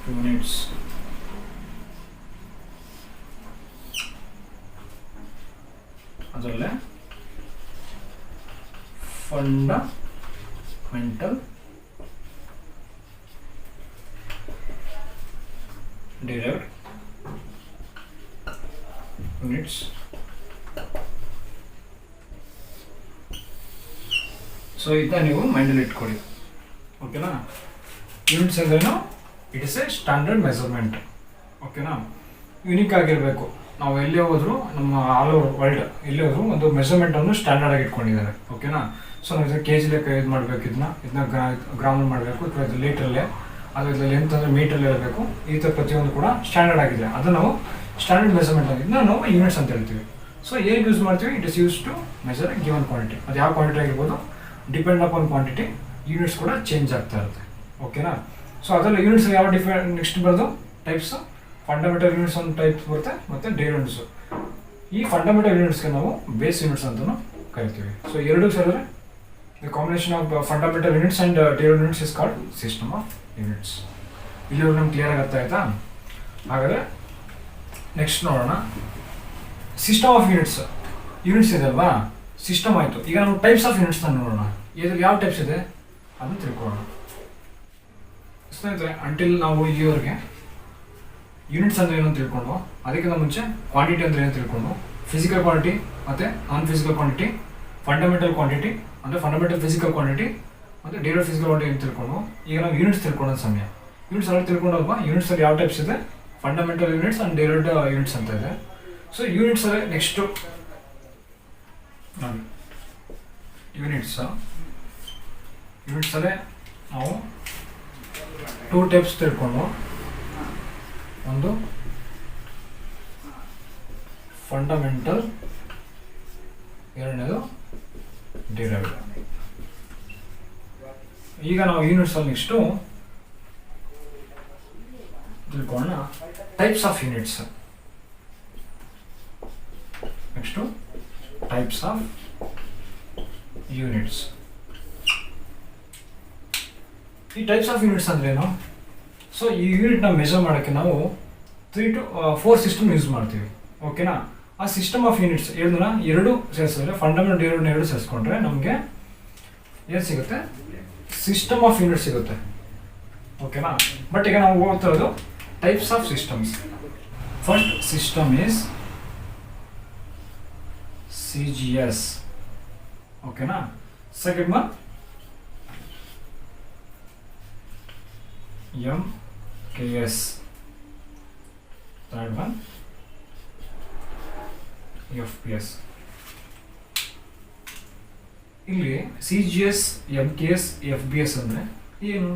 ಯೂನಿಟ್ಸ್ ಅದರಲ್ಲೇ ಫಂಡಮೆಂಟಲ್ ಡಿರೈವ್ಡ್ ಯೂನಿಟ್ಸ್. ಸೊ ಇದನ್ನ ನೀವು ಮೈಂಡಲ್ಲಿ ಇಟ್ಕೊಳ್ಳಿ. ಓಕೆನಾ. ಯೂನಿಟ್ಸ್ ಅಂದ್ರೇನು? It is A standard measurement. ಓಕೆನಾ. ಯುನಿಕ್ ಆಗಿರಬೇಕು. ನಾವು ಎಲ್ಲೇ ಹೋದ್ರು ನಮ್ಮ ಆಲ್ ಓವರ್ ವರ್ಲ್ಡ್ ಎಲ್ಲೇ ಹೋದ್ರು ಒಂದು ಮೆಜರ್ಮೆಂಟನ್ನು ಸ್ಟ್ಯಾಂಡರ್ಡ್ ಆಗಿ ಇಟ್ಕೊಂಡಿದ್ದಾರೆ. ಓಕೆನಾ. ಸೊ ನಾವು ಇದನ್ನ ಕೆ ಜಿ ಲೆಕ್ಕ ಇದು ಮಾಡಬೇಕು, ಇದನ್ನ ಗ್ರಾಮಲ್ಲಿ ಮಾಡಬೇಕು, ಅಥವಾ ಇದು ಲೀಟ್ರಲ್ಲೇ, ಅದು ಲೆಂತ್ ಅಂದರೆ ಮೀಟರ್ಲ್ಲಿ ಇರಬೇಕು. ಈ ಥರ ಪ್ರತಿಯೊಂದು ಕೂಡ ಸ್ಟ್ಯಾಂಡರ್ಡ್ ಆಗಿದೆ. ಅದನ್ನು ನಾವು ಸ್ಟ್ಯಾಂಡರ್ಡ್ ಮೆಜರ್ಮೆಂಟ್ ಆಗಿದ್ದನ್ನ ನಾವು ಯೂನಿಟ್ಸ್ ಅಂತ ಹೇಳ್ತೀವಿ. ಸೊ ಏನು ಯೂಸ್ ಮಾಡ್ತೀವಿ? It is use to measure given quantity. ಅದು ಯಾವ ಕ್ವಾಂಟಿಟಿ ಆಗಿರ್ಬೋದು, ಡಿಪೆಂಡ್ ಅಪಾನ್ ಕ್ವಾಂಟಿಟಿ ಯೂನಿಟ್ಸ್ ಕೂಡ ಚೇಂಜ್ ಆಗ್ತಾ ಇರುತ್ತೆ. ಓಕೆನಾ. ಸೊ ಅದರಲ್ಲಿ ಯೂನಿಟ್ಸ್ ಯಾವ ನೆಕ್ಸ್ಟ್ ಬರೋದು ಟೈಪ್ಸ್, ಫಂಡಮೆಂಟಲ್ ಯೂನಿಟ್ಸ್ ಒಂದು ಟೈಪ್ ಬರುತ್ತೆ ಮತ್ತು ಡಿರೈವ್ಡ್ ಯೂನಿಟ್ಸ್. ಈ ಫಂಡಮೆಂಟಲ್ ಯೂನಿಟ್ಸ್ಗೆ ನಾವು ಬೇಸ್ ಯೂನಿಟ್ಸ್ ಅಂತಲೂ ಕರಿತೀವಿ. ಸೊ ಎರಡು ಸೇರಿದ್ರೆ the combination of fundamental units and derived units is called system of units. ಇಲ್ಲಿವರೆಗೂ ನಮ್ಗೆ ಕ್ಲಿಯರ್ ಆಗಿ ಅರ್ಥ ಆಯ್ತಾ? ಹಾಗಾದರೆ ನೆಕ್ಸ್ಟ್ ನೋಡೋಣ. System of units. ಯೂನಿಟ್ಸ್ ಇದೆ ಅಲ್ವಾ, ಸಿಸ್ಟಮ್ ಆಯಿತು. ಈಗ ನಾವು ಟೈಪ್ಸ್ ಆಫ್ ಯೂನಿಟ್ಸ್ನ ನೋಡೋಣ. ಇದ್ರಲ್ಲಿ ಯಾವ ಟೈಪ್ಸ್ ಇದೆ ಅದನ್ನು ತಿಳ್ಕೊಳ್ಳೋಣ. ಸ್ನೇಹಿತರೆ, ಅಂಟಿಲ್ ನಾವು ಇಲ್ಲಿವರೆಗೆ ಯೂನಿಟ್ಸ್ ಅಂದರೆ ಏನು ತಿಳ್ಕೊಂಡು, ಅದಕ್ಕಿಂತ ಮುಂಚೆ ಕ್ವಾಂಟಿಟಿ ಅಂದರೆ ಏನು ತಿಳ್ಕೊಂಡು, ಫಿಸಿಕಲ್ ಕ್ವಾಂಟಿಟಿ ಮತ್ತು ನಾನ್ ಫಿಸಿಕಲ್ ಕ್ವಾಂಟಿಟಿ, ಫಂಡಮೆಂಟಲ್ ಕ್ವಾಂಟಿಟಿ ಅಂದರೆ ಫಂಡಮೆಂಟಲ್ ಫಿಸಿಕಲ್ ಕ್ವಾಂಟಿಟಿ ಮತ್ತು ಡಿರೈವ್ಡ್ ಫಿಸಿಕಲ್ ಕ್ವಾಂಟಿಟಿ ಅಂತ ತಿಳ್ಕೊಂಡು, ಈಗ ನಾವು ಯೂನಿಟ್ಸ್ ತಿಳ್ಕೊಳ್ಳೋದು ಸಮಯ. ಯೂನಿಟ್ಸ್ ಎಲ್ಲ ತಿಳ್ಕೊಂಡಲ್ವಾ, ಯೂನಿಟ್ಸಲ್ಲಿ ಯಾವ ಟೈಪ್ಸ್ ಇದೆ, fundamental units and derived units ಅಂತ ಇದೆ. ಸೊ ಯೂನಿಟ್ಸಲ್ಲೇ ನೆಕ್ಸ್ಟು ನೋಡಿ, ಯೂನಿಟ್ಸಲ್ಲೇ ನಾವು 2 ಟೈಪ್ಸ್ ತಿಳ್ಕೊಂಡು, ಒಂದು ಫಂಡಮೆಂಟಲ್, ಎರಡನೇದು ಡಿರೈವ್ಡ್. ಈಗ ನಾವು ಯೂನಿಟ್ಸಲ್ಲಿ ನೆಕ್ಸ್ಟು ತಿಳ್ಕೊಳ್ಳೋಣ types of units. Next types of units. ಈ ಟೈಪ್ಸ್ ಆಫ್ ಯೂನಿಟ್ಸ್ ಅಂದ್ರೇನು? ಸೊ ಈ ಯೂನಿಟ್ನ ಮೆಜರ್ ಮಾಡೋಕ್ಕೆ ನಾವು 3 to 4 ಸಿಸ್ಟಮ್ ಯೂಸ್ ಮಾಡ್ತೀವಿ. ಓಕೆನಾ. ಆ ಸಿಸ್ಟಮ್ ಆಫ್ ಯೂನಿಟ್ಸ್ ಎರಡು ಸೇರಿಸಿದ್ರೆ, ಫಂಡಮೆಂಟಲ್ ಡಿರೈವ್ಡ್ ಎರಡು ಸೇರಿಸ್ಕೊಂಡ್ರೆ ನಮಗೆ ಏನು ಸಿಗುತ್ತೆ? ಸಿಸ್ಟಮ್ ಆಫ್ ಯೂನಿಟ್ಸ್ ಸಿಗುತ್ತೆ. ಓಕೆನಾ. ಬಟ್ ಈಗ ನಾವು ಓದ್ತಿರೋದು types of systems. First system is CGS. ಓಕೆನಾ. Second one MKS. Third one FPS. ಇಲ್ಲಿ CGS, MKS, FBS ಅಂದರೆ ಏನು?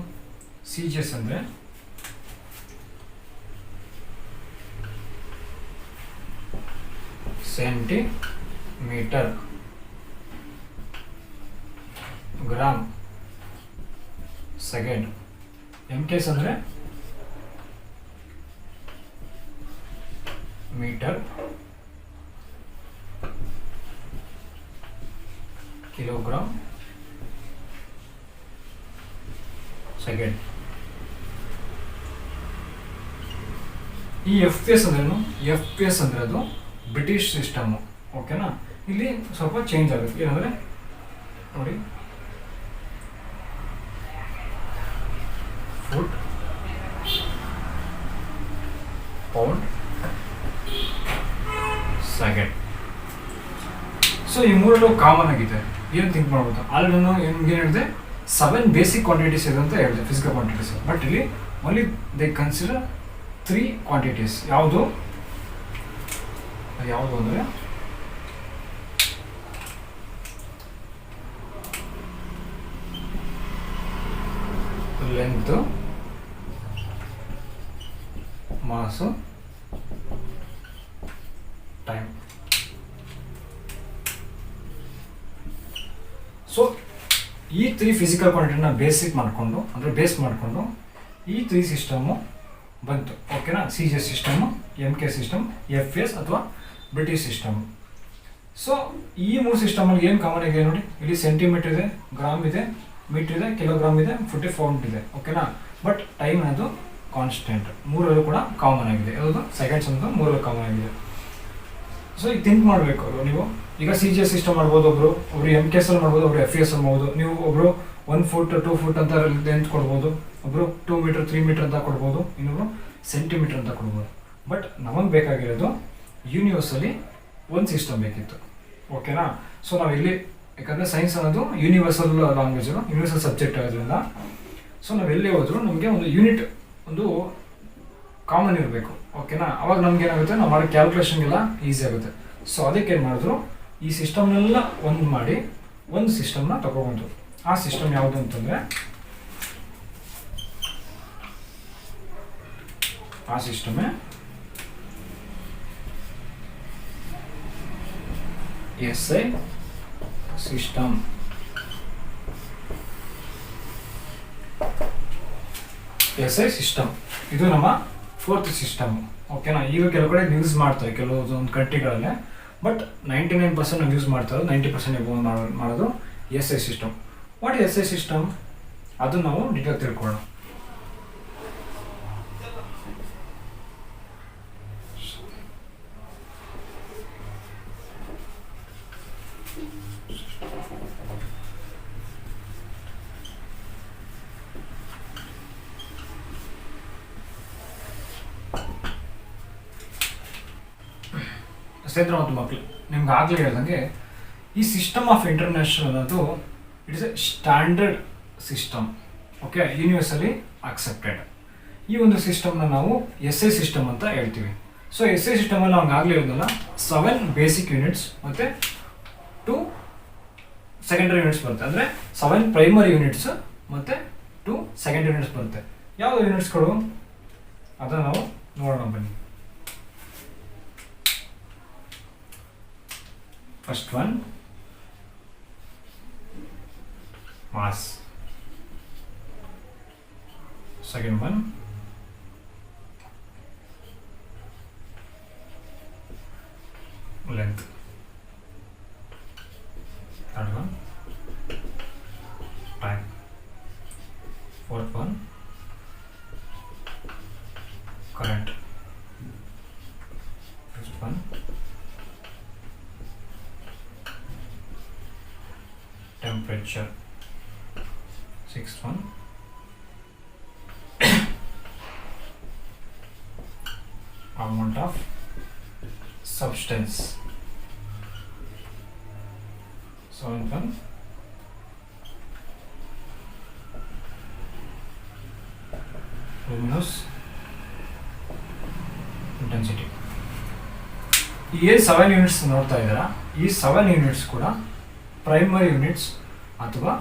CGS ಅಂದರೆ ಸೆಂಟಿಮೀಟರ್, ಗ್ರಾಮ್, ಸೆಕೆಂಡ್. MKS ಅಂದರೆ ಮೀಟರ್, ಕಿಲೋಗ್ರಾಮ್, ಸೆಕೆಂಡ್. ಈ FPS ಅಂದ್ರೇನು? FPS ಅಂದರೆ ಅದು ಬ್ರಿಟಿಷ್ ಸಿಸ್ಟಮು. ಓಕೆನಾ. ಇಲ್ಲಿ ಸ್ವಲ್ಪ ಚೇಂಜ್ ಆಗುತ್ತೆ. ಏನಂದರೆ ನೋಡಿ, ಫುಟ್ ಈ ಮೂರಲ್ಲೂ ಕಾಮನ್ ಆಗಿದೆ. ಏನು ಥಿಂಕ್ ಮಾಡ್ಬೋದು, ಆಲ್ರೆಡಿ ನಾನು ನಿಮ್ಗೆ ಏನು ಹೇಳಿದೆ 7 ಬೇಸಿಕ್ ಕ್ವಾಂಟಿಟೀಸ್ ಇದೆ ಅಂತ ಹೇಳಿದೆ ಫಿಸಿಕಲ್ ಕ್ವಾಂಟಿಟೀಸ್. ಬಟ್ ಇಲ್ಲಿ ಓನ್ಲಿ ದೇ ಕನ್ಸಿಡರ್ 3 ಕ್ವಾಂಟಿಟೀಸ್. ಯಾವುದು ಅಂದರೆ ಲೆಂತ್, ಮಾಸು, ಟೈಮ್. ಸೊ ಈ 3 ಫಿಸಿಕಲ್ ಕ್ವಾಂಟಿಟಿನ ಬೇಸ್ ಮಾಡಿಕೊಂಡು ಈ 3 ಸಿಸ್ಟಮು ಬಂತು. ಓಕೆನಾ? CGS system, MK system, FS ಅಥವಾ ಬ್ರಿಟಿಷ್ ಸಿಸ್ಟಮ್. ಸೊ ಈ 3 ಸಿಸ್ಟಮಲ್ಲಿ ಏನು ಕಾಮನ್ ಇದೆ ನೋಡಿ, ಇಲ್ಲಿ ಸೆಂಟಿಮೀಟರ್ ಇದೆ, ಗ್ರಾಮ್ ಇದೆ, ಮೀಟರ್ ಇದೆ, ಕಿಲೋಗ್ರಾಮ್ ಇದೆ, ಫುಟ್ ಫೌಂಟ್ ಇದೆ. ಓಕೆನಾ? ಬಟ್ ಟೈಮ್ ಅದು ಕಾನ್ಸ್ಟೆಂಟ್. ಮೂರಲ್ಲೂ ಕೂಡ ಕಾಮನ್ ಆಗಿದೆ. ಯಾವುದು? ಸೆಕೆಂಡ್ಸ್ ಅಂತ ಮೂರಲ್ಲೂ ಕಾಮನ್ ಆಗಿದೆ. ಸೊ ಈಗ ಥಿಂಕ್ ಮಾಡಬೇಕು ನೀವು. ಈಗ CGS ಸಿಸ್ಟಮ್ ಮಾಡ್ಬೋದು, ಒಬ್ರು MKS ಅಲ್ಲಿ ಮಾಡ್ಬೋದು, ಒಬ್ರು FS ಅಲ್ಲಿ ಮಾಡ್ಬೋದು. ನೀವು ಒಬ್ರು 1 ಫುಟ್ 2 ಫುಟ್ ಅಂತ ಲೆಂತ್ ಕೊಡ್ಬೋದು, ಒಬ್ರು 2 ಮೀಟರ್ 3 ಮೀಟರ್ ಅಂತ ಕೊಡ್ಬೋದು, ಇನ್ನೊಬ್ರು ಸೆಂಟಿಮೀಟರ್ ಅಂತ ಕೊಡ್ಬೋದು. ಬಟ್ ನಮಗೆ ಬೇಕಾಗಿರೋದು ಯೂನಿವರ್ಸಲ್ಲಿ ಒಂದು ಸಿಸ್ಟಮ್ ಬೇಕಿತ್ತು. ಓಕೆನಾ? ಸೊ ನಾವಿಲ್ಲಿ ಯಾಕಂದರೆ ಸೈನ್ಸ್ ಅನ್ನೋದು ಯೂನಿವರ್ಸಲ್ ಲ್ಯಾಂಗ್ವೇಜು, ಯೂನಿವರ್ಸಲ್ ಸಬ್ಜೆಕ್ಟ್ ಆಗೋದ್ರಿಂದ ಸೊ ನಾವೆಲ್ಲೇ ಹೋದ್ರು ನಮಗೆ ಒಂದು ಯೂನಿಟ್ ಒಂದು ಕಾಮನ್ ಇರಬೇಕು. ಓಕೆನಾ? ಅವಾಗ ನಮ್ಗೆ ಏನಾಗುತ್ತೆ, ನಾವು ಮಾಡೋ ಕ್ಯಾಲ್ಕುಲೇಷನ್ಗೆಲ್ಲ ಈಸಿ ಆಗುತ್ತೆ. ಸೊ ಅದಕ್ಕೆ ಏನು ಮಾಡಿದ್ರು, ಈ ಸಿಸ್ಟಮ್ನೆಲ್ಲ ಒಂದು ಮಾಡಿ ಒಂದು ಸಿಸ್ಟಮ್ನ ತಗೊಬಂತು. ಆ ಸಿಸ್ಟಮ್ ಯಾವುದು ಅಂತಂದರೆ ಆ ಸಿಸ್ಟಮೇ SI ಸಿಸ್ಟಮ್. SI ಸಿಸ್ಟಮ್ ಇದು ನಮ್ಮ 4th ಸಿಸ್ಟಮ್. ಓಕೆನಾ? ಈಗ ಕೆಲವು ಕಡೆ ಯೂಸ್ ಮಾಡ್ತಾರೆ ಕೆಲವೊಂದು ಕಂಟ್ರಿಗಳಲ್ಲೇ, ಬಟ್ 99% ನಾವು ಯೂಸ್ ಮಾಡ್ತಾರೆ, 90% ಮಾಡೋದು SI system. What SI system ಅದು ನಾವು ಡೀಟೇಲ್ ತಿಳ್ಕೊಳ್ಳೋಣ. ಸ್ನೇಹಿತರೆ ಮತ್ತು ಮಕ್ಕಳು, ನಿಮ್ಗೆ ಆಗಲೇ ಹೇಳ್ದಂಗೆ ಈ ಸಿಸ್ಟಮ್ ಆಫ್ ಇಂಟರ್ನ್ಯಾಷನಲ್ ಅನ್ನೋದು it is A standard system. Okay, universally accepted. ಈ ಒಂದು ಸಿಸ್ಟಮ್ನ ನಾವು SI ಸಿಸ್ಟಮ್ ಅಂತ ಹೇಳ್ತೀವಿ. ಸೊ SI ಸಿಸ್ಟಮಲ್ಲಿ ನಾವು ಆಗಲೇ ಹೇಳಿದ್ನಲ್ಲ 7 ಬೇಸಿಕ್ ಯೂನಿಟ್ಸ್ ಮತ್ತು 2 ಸೆಕೆಂಡರಿ ಯೂನಿಟ್ಸ್ ಬರುತ್ತೆ. ಅಂದರೆ 7 ಪ್ರೈಮರಿ ಯೂನಿಟ್ಸ್ ಮತ್ತು 2 ಸೆಕೆಂಡರಿ ಯೂನಿಟ್ಸ್ ಬರುತ್ತೆ. ಯಾವುದು ಯೂನಿಟ್ಸ್ಗಳು ಅದನ್ನು ನಾವು ನೋಡೋಣ ಬನ್ನಿ. First one, mass. Second one, length. Third one, time. Fourth one, current. Fifth one, temperature. Sixth one, amount of substance. Seventh one, luminous intensity. ಈ 7 ಯೂನಿಟ್ಸ್ ನೋಡ್ತಾ ಇದ್ದೀರಾ, ಈ 7 ಯೂನಿಟ್ಸ್ ಕೂಡ ಪ್ರೈಮರಿ ಯೂನಿಟ್ಸ್ ಅಥವಾ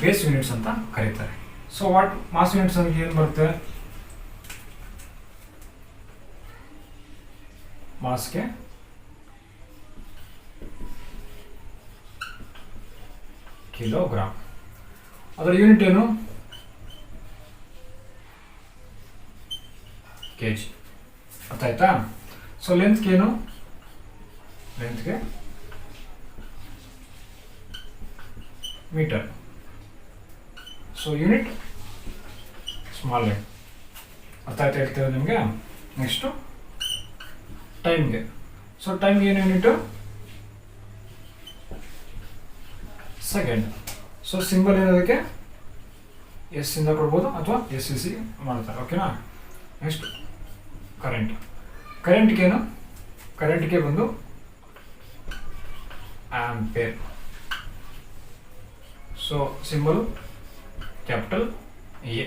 ಬೇಸ್ ಯೂನಿಟ್ಸ್ ಅಂತ ಕರೀತಾರೆ. ಸೊ ವಾಟ್ ಮಾಸ್ ಯೂನಿಟ್ಸ್ ಅಂದ್ರೆ ಏನು ಬರುತ್ತೆ? ಮಾಸ್ಗೆ ಕಿಲೋಗ್ರಾಮ್. ಅದರ ಯೂನಿಟ್ ಏನು? kg. ಅರ್ಥ ಆಯ್ತಾ? ಸೊ ಲೆಂತ್ಗೆ ಏನು? ಲೆಂತ್ಗೆ metre. So unit small length. ಅರ್ಥ ಆಯ್ತಾ ಹೇಳ್ತೇವೆ ನಿಮಗೆ? ನೆಕ್ಸ್ಟು ಟೈಮ್ಗೆ. ಸೊ ಟೈಮ್ಗೆ ಏನು ಯೂನಿಟು? ಸೆಕೆಂಡ್. ಸೊ ಸಿಂಬಲ್ ಏನದಕ್ಕೆ ಎಸ್ ಇಂದ ಕೊಡ್ಬೋದು ಅಥವಾ SCC ಮಾಡ್ತಾರೆ. ಓಕೆನಾ? Next current. ಕರೆಂಟ್ಗೇನು? ಕರೆಂಟ್ಗೆ ಬಂದು ampere. So symbol capital A.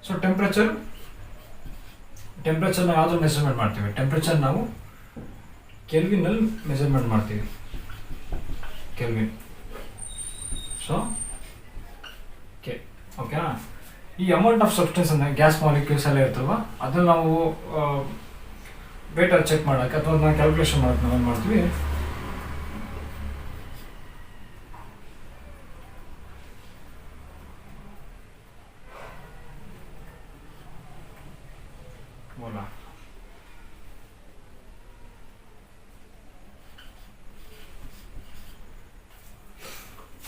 So ಟೆಂಪ್ರೇಚರ್ನ ಯಾವುದು ಮೆಜರ್ಮೆಂಟ್ ಮಾಡ್ತೀವಿ? ಟೆಂಪ್ರೇಚರ್ ನಾವು ಕೆಲ್ವಿನಲ್ಲಿ ಮೆಜರ್ಮೆಂಟ್ ಮಾಡ್ತೀವಿ, ಕೆಲ್ವಿನ್. ಸೊ ಓಕೆನಾ? ಈ ಅಮೌಂಟ್ ಆಫ್ ಸಬ್ಸ್ಟೆನ್ಸ್ ಅಂದರೆ ಗ್ಯಾಸ್ ಮಾಲಿಕ್ಯೂಲ್ಸ್ ಎಲ್ಲ ಇರ್ತಲ್ವ, ಅದನ್ನು ನಾವು ವೇಟರ್ ಚೆಕ್ ಮಾಡೋಕ್ಕೆ ಅಥವಾ ಅದನ್ನ ಕ್ಯಾಲ್ಕುಲೇಷನ್ ಮಾಡೋಕ್ಕೆ ನಾವು ಏನು ಮಾಡ್ತೀವಿ?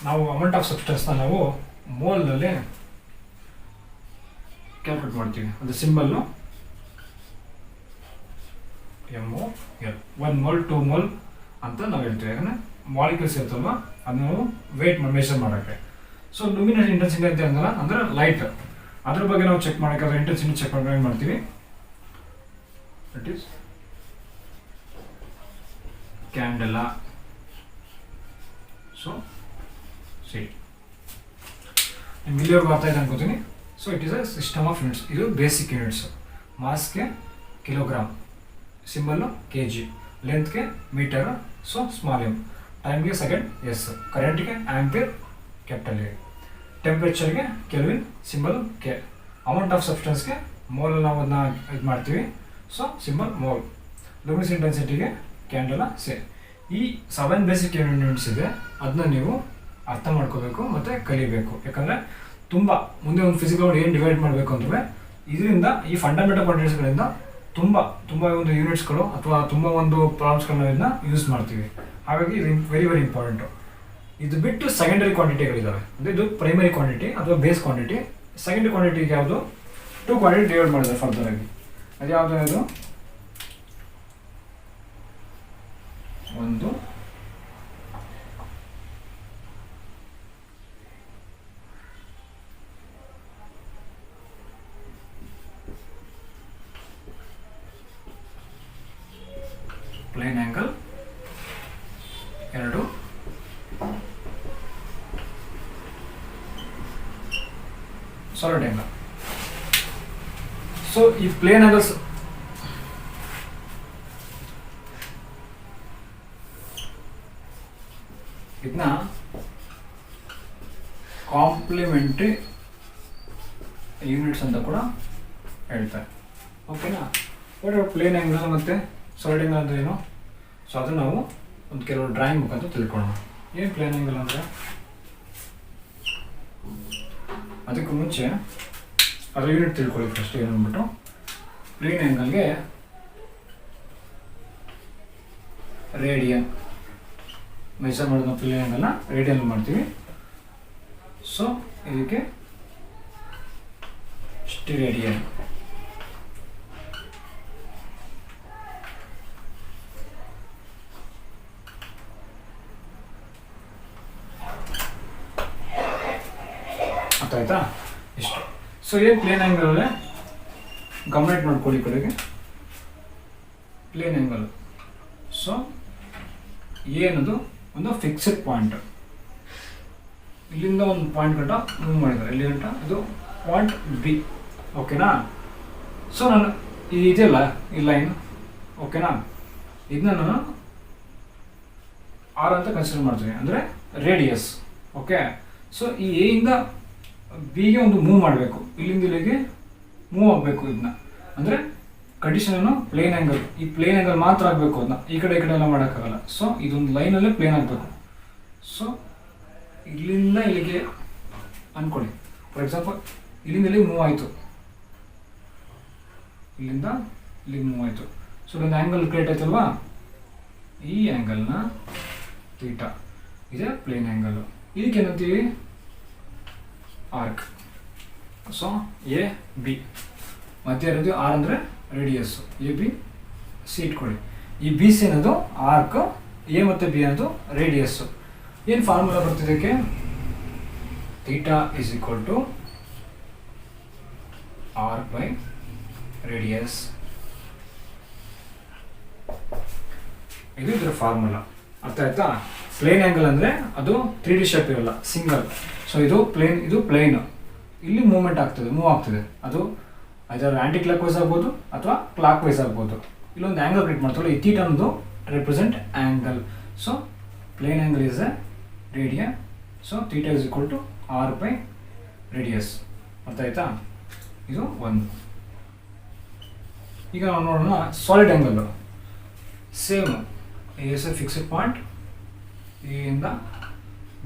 ನಾವು ಅಮೌಂಟ್ ಆಫ್ ಸಬ್ಸ್ಟೆನ್ಸ್ನ ನಾವು ಮೋಲ್ನಲ್ಲಿ ಕ್ಯಾಲ್ಕುಲೇಟ್ ಮಾಡ್ತೀವಿ. ಅದು ಸಿಂಬಲ್ಲು MOL. 1 mole 2 mole ಅಂತ ನಾವು ಹೇಳ್ತೀವಿ. ಯಾಕಂದರೆ ಮಾಲಿಕ್ಯೂಲ್ಸ್ ಇರ್ತಲ್ವ, ಅದನ್ನ ನಾವು ವೇಟ್ ಮೆಷರ್ ಮಾಡೋಕ್ಕೆ. ಸೊ ಲುಮಿನಸ್ ಇಂಟೆನ್ಸಿಟಿ ಅಂತ ಅಂದಲ್ಲ, ಅಂದರೆ ಲೈಟ್, ಅದ್ರ ಬಗ್ಗೆ ನಾವು ಚೆಕ್ ಮಾಡೋಕ್ಕೆ, ಅದರ ಇಂಟೆನ್ಸಿಟಿ ಚೆಕ್ ಮಾಡೋಕೆ ಏನು ಮಾಡ್ತೀವಿ? It is candela. ಸೊ ನಿಮ್ಗೆ ಇಲ್ಲಿವರೆಗೂ ಅರ್ಥ ಇದೆ ಅನ್ಕೋತೀನಿ. So it is a system of units. ಇದು ಬೇಸಿಕ್ ಯೂನಿಟ್ಸ್. ಮಾಸ್ಗೆ ಕಿಲೋಗ್ರಾಮ್, ಸಿಂಬಲ್ಲು kg, ಲೆಂತ್ಗೆ ಮೀಟರ್, ಸೊ ಸ್ಮಾಲ್ m, ಟೈಮ್ಗೆ ಸೆಕೆಂಡ್ S, ಕರೆಂಟ್ಗೆ ಆಂಪಿಯರ್ ಕ್ಯಾಪಿಟಲ್ A, ಟೆಂಪ್ರೇಚರ್ಗೆ kelvin, symbol K, amount of ಸಬ್ಸ್ಟೆನ್ಸ್ಗೆ ಮೋಲ್ ನಾವು ಅದನ್ನ ಇದು ಮಾಡ್ತೀವಿ, ಸೊ ಸಿಂಬಲ್ ಮೋಲ್, ಲುಮಿನಸ್ ಇಂಟೆನ್ಸಿಟಿಗೆ ಕ್ಯಾಂಡೆಲಾ C. ಈ 7 ಬೇಸಿಕ್ ಯೂನಿಟ್ಸ್ ಇದೆ, ಅದನ್ನ ನೀವು ಅರ್ಥ ಮಾಡ್ಕೋಬೇಕು ಮತ್ತು ಕಲಿಬೇಕು. ಯಾಕಂದರೆ ತುಂಬ ಮುಂದೆ ಒಂದು ಫಿಸಿಕಲ್ ಏನು ಡಿವೈಡ್ ಮಾಡಬೇಕು ಅಂದರೆ ಇದರಿಂದ, ಈ ಫಂಡಮೆಂಟಲ್ ಕ್ವಾಂಟಿಟೀಸ್ಗಳಿಂದ ತುಂಬ ಒಂದು ಯೂನಿಟ್ಸ್ಗಳು ಅಥವಾ ತುಂಬ ಒಂದು ಪ್ರಾಬ್ಲಮ್ಸ್ಗಳನ್ನ ಯೂಸ್ ಮಾಡ್ತೀವಿ. ಹಾಗಾಗಿ ಇದು ವೆರಿ ಇಂಪಾರ್ಟೆಂಟು. ಇದು ಬಿಟ್ಟು ಸೆಕೆಂಡರಿ ಕ್ವಾಂಟಿಟಿಗಳಿದ್ದಾವೆ, ಅಂದರೆ ಇದು ಪ್ರೈಮರಿ ಕ್ವಾಂಟಿಟಿ ಅಥವಾ ಬೇಸ್ ಕ್ವಾಂಟಿಟಿ. ಸೆಕೆಂಡರಿ ಕ್ವಾಂಟಿಟಿಗೆ ಯಾವುದು 2 ಕ್ವಾಂಟಿಟಿ ಡಿವೈಡ್ ಮಾಡಿದ್ದಾರೆ ಫರ್ದರ್ ಆಗಿ. ಅದು ಯಾವುದು? ಅದು ಒಂದು plane angle, 2 solid angle. So ಈ ಪ್ಲೇನ್ ಆ್ಯಂಗಲ್ಸ್ ಇದನ್ನ ಕಾಂಪ್ಲಿಮೆಂಟ್ರಿ ಯೂನಿಟ್ಸ್ ಅಂತ ಕೂಡ ಹೇಳ್ತಾರೆ. ಓಕೆನಾ? ಬಟ್ ಪ್ಲೇನ್ ಆ್ಯಂಗಲ್ ಮತ್ತು ಸಾಲಿಡ್ ಆ್ಯಂಗಲ್ ಅಂದರೆ ಏನು? ಸೊ ಅದನ್ನು ನಾವು ಒಂದು ಕೆಲವು ಡ್ರಾಯಿಂಗ್ ಮುಖಾಂತರ ತಿಳ್ಕೊಳ್ಳೋಣ. ಏನು ಪ್ಲೇನ್ ಆ್ಯಂಗಲ್ ಅಂದರೆ? ಅದಕ್ಕೂ ಮುಂಚೆ ಅದರ ಯೂನಿಟ್ ತಿಳ್ಕೊಳ್ಳಿ ಫಸ್ಟ್. ಏನು ಅಂದ್ಬಿಟ್ಟು ಪ್ಲೇನ್ ಆ್ಯಂಗಲ್ಗೆ ರೇಡಿಯನ್ ಮೆಜರ್ ಮಾಡೋದು. ಪ್ಲೇನ್ ಆ್ಯಂಗಲ್ನ ರೇಡಿಯನ್ ಮಾಡ್ತೀವಿ. ಸೊ ಇದಕ್ಕೆ ಸ್ಟಿರೇಡಿಯನ್. ಅರ್ಥ ಆಯ್ತಾ? ಇಷ್ಟು. ಸೊ ಏನು ಪ್ಲೇನ್ ಆ್ಯಂಗಲ್ ಗಮನ ಇಟ್ಟು ನೋಡ್ಕೊಳ್ಳಿ ಕಡೆಗೆ. ಪ್ಲೇನ್ ಆ್ಯಂಗಲ್, ಸೊ ಏನದು ಒಂದು ಫಿಕ್ಸ್ಡ್ ಪಾಯಿಂಟ್. ಇಲ್ಲಿಂದ ಒಂದು ಪಾಯಿಂಟ್ ಗಂಟ ಮೂವ್ ಮಾಡಿದ್ದಾರೆ, ಇಲ್ಲಿ ಗಂಟ ಇದು ಪಾಯಿಂಟ್ ಬಿ. ಓಕೆನಾ? ಸೊ ನಾನು ಇದೆಯಲ್ಲ ಈ ಲೈನ್, ಓಕೆನಾ, ಇದನ್ನ ನಾನು ಆರ್ ಅಂತ ಕನ್ಸಿಡರ್ ಮಾಡ್ತೀನಿ, ಅಂದರೆ ರೇಡಿಯಸ್. ಓಕೆ. ಸೊ ಈ ಎ ಇಂದ ಬಿಗೆ ಒಂದು ಮೂವ್ ಮಾಡಬೇಕು, ಇಲ್ಲಿಂದ ಇಲ್ಲಿಗೆ ಮೂವ್ ಆಗಬೇಕು. ಇದನ್ನ ಅಂದರೆ ಕಂಡೀಷನ್ ಪ್ಲೇನ್ ಆ್ಯಂಗಲ್, ಈ ಪ್ಲೇನ್ ಆ್ಯಂಗಲ್ ಮಾತ್ರ ಆಗಬೇಕು, ಅದನ್ನ ಈ ಕಡೆ ಎಲ್ಲ ಮಾಡೋಕ್ಕಾಗಲ್ಲ. ಸೊ ಇದೊಂದು ಲೈನಲ್ಲೇ ಪ್ಲೇನ್ ಆಗಬೇಕು. ಸೊ ಇಲ್ಲಿಂದ ಇಲ್ಲಿಗೆ ಅಂದ್ಕೊಳ್ಳಿ, ಫಾರ್ ಎಕ್ಸಾಂಪಲ್ ಇಲ್ಲಿಂದ ಇಲ್ಲಿಗೆ ಮೂವ್ ಆಯಿತು, ಇಲ್ಲಿಂದ ಇಲ್ಲಿಗೆ ಮೂವ್ ಆಯಿತು. ಸೊ ಒಂದು ಆ್ಯಂಗಲ್ ಕ್ರಿಯೇಟ್ ಆಯ್ತಲ್ವಾ, ಈ ಆ್ಯಂಗಲ್ನ ಥೀಟಾ, ಇದೆ ಪ್ಲೇನ್ ಆ್ಯಂಗಲ್. ಇದಕ್ಕೆ ಏನಂತೀವಿ? ಆರ್ಕ್. ಸೊ ಎ ಬಿ ಮಧ್ಯ ಇರೋದು ಆರ್ ಅಂದರೆ ರೇಡಿಯಸ್, ಎ ಬಿ ಸಿ ಇಟ್ಕೊಳ್ಳಿ. ಈ ಬಿ ಸಿ ಅನ್ನೋದು ಆರ್ಕ್, ಎ ಮತ್ತು ಬಿ ಅನ್ನೋದು ರೇಡಿಯಸ್ಸು. ಏನು ಫಾರ್ಮುಲಾ ಬರ್ತಿದ್ದಕ್ಕೆ? Theta is equal to arc by radius. ಇದು ಇದರ ಫಾರ್ಮುಲಾ. ಅರ್ಥ ಆಯ್ತಾ? ಪ್ಲೇನ್ ಆ್ಯಂಗಲ್ ಅಂದರೆ ಅದು 3D ಶೇಪ್ ಇರಲ್ಲ, ಸಿಂಗಲ್. ಸೊ ಇದು ಪ್ಲೇನ್, ಇಲ್ಲಿ ಮೂವ್ ಆಗ್ತದೆ. ಅದು ಅದರ ಆ್ಯಂಟಿ ಕ್ಲಾಕ್ ವೈಸ್ ಆಗ್ಬೋದು ಅಥವಾ ಕ್ಲಾಕ್ ವೈಸ್ ಆಗ್ಬೋದು. ಇಲ್ಲೊಂದು ಆ್ಯಂಗಲ್ ಕ್ರಿಯೇಟ್ ಮಾಡ್ತಾರಲ್ಲ, ಈ ಥೀಟಾ ಅನ್ನೋದು represent angle. So plane angle is a radian. So theta is equal to r by radius. ಅರ್ಥ ಆಯ್ತಾ? ಇದು ಒಂದು. ಈಗ ನಾವು ನೋಡೋಣ solid angle. Same a S a fixed point, A ಇಂದ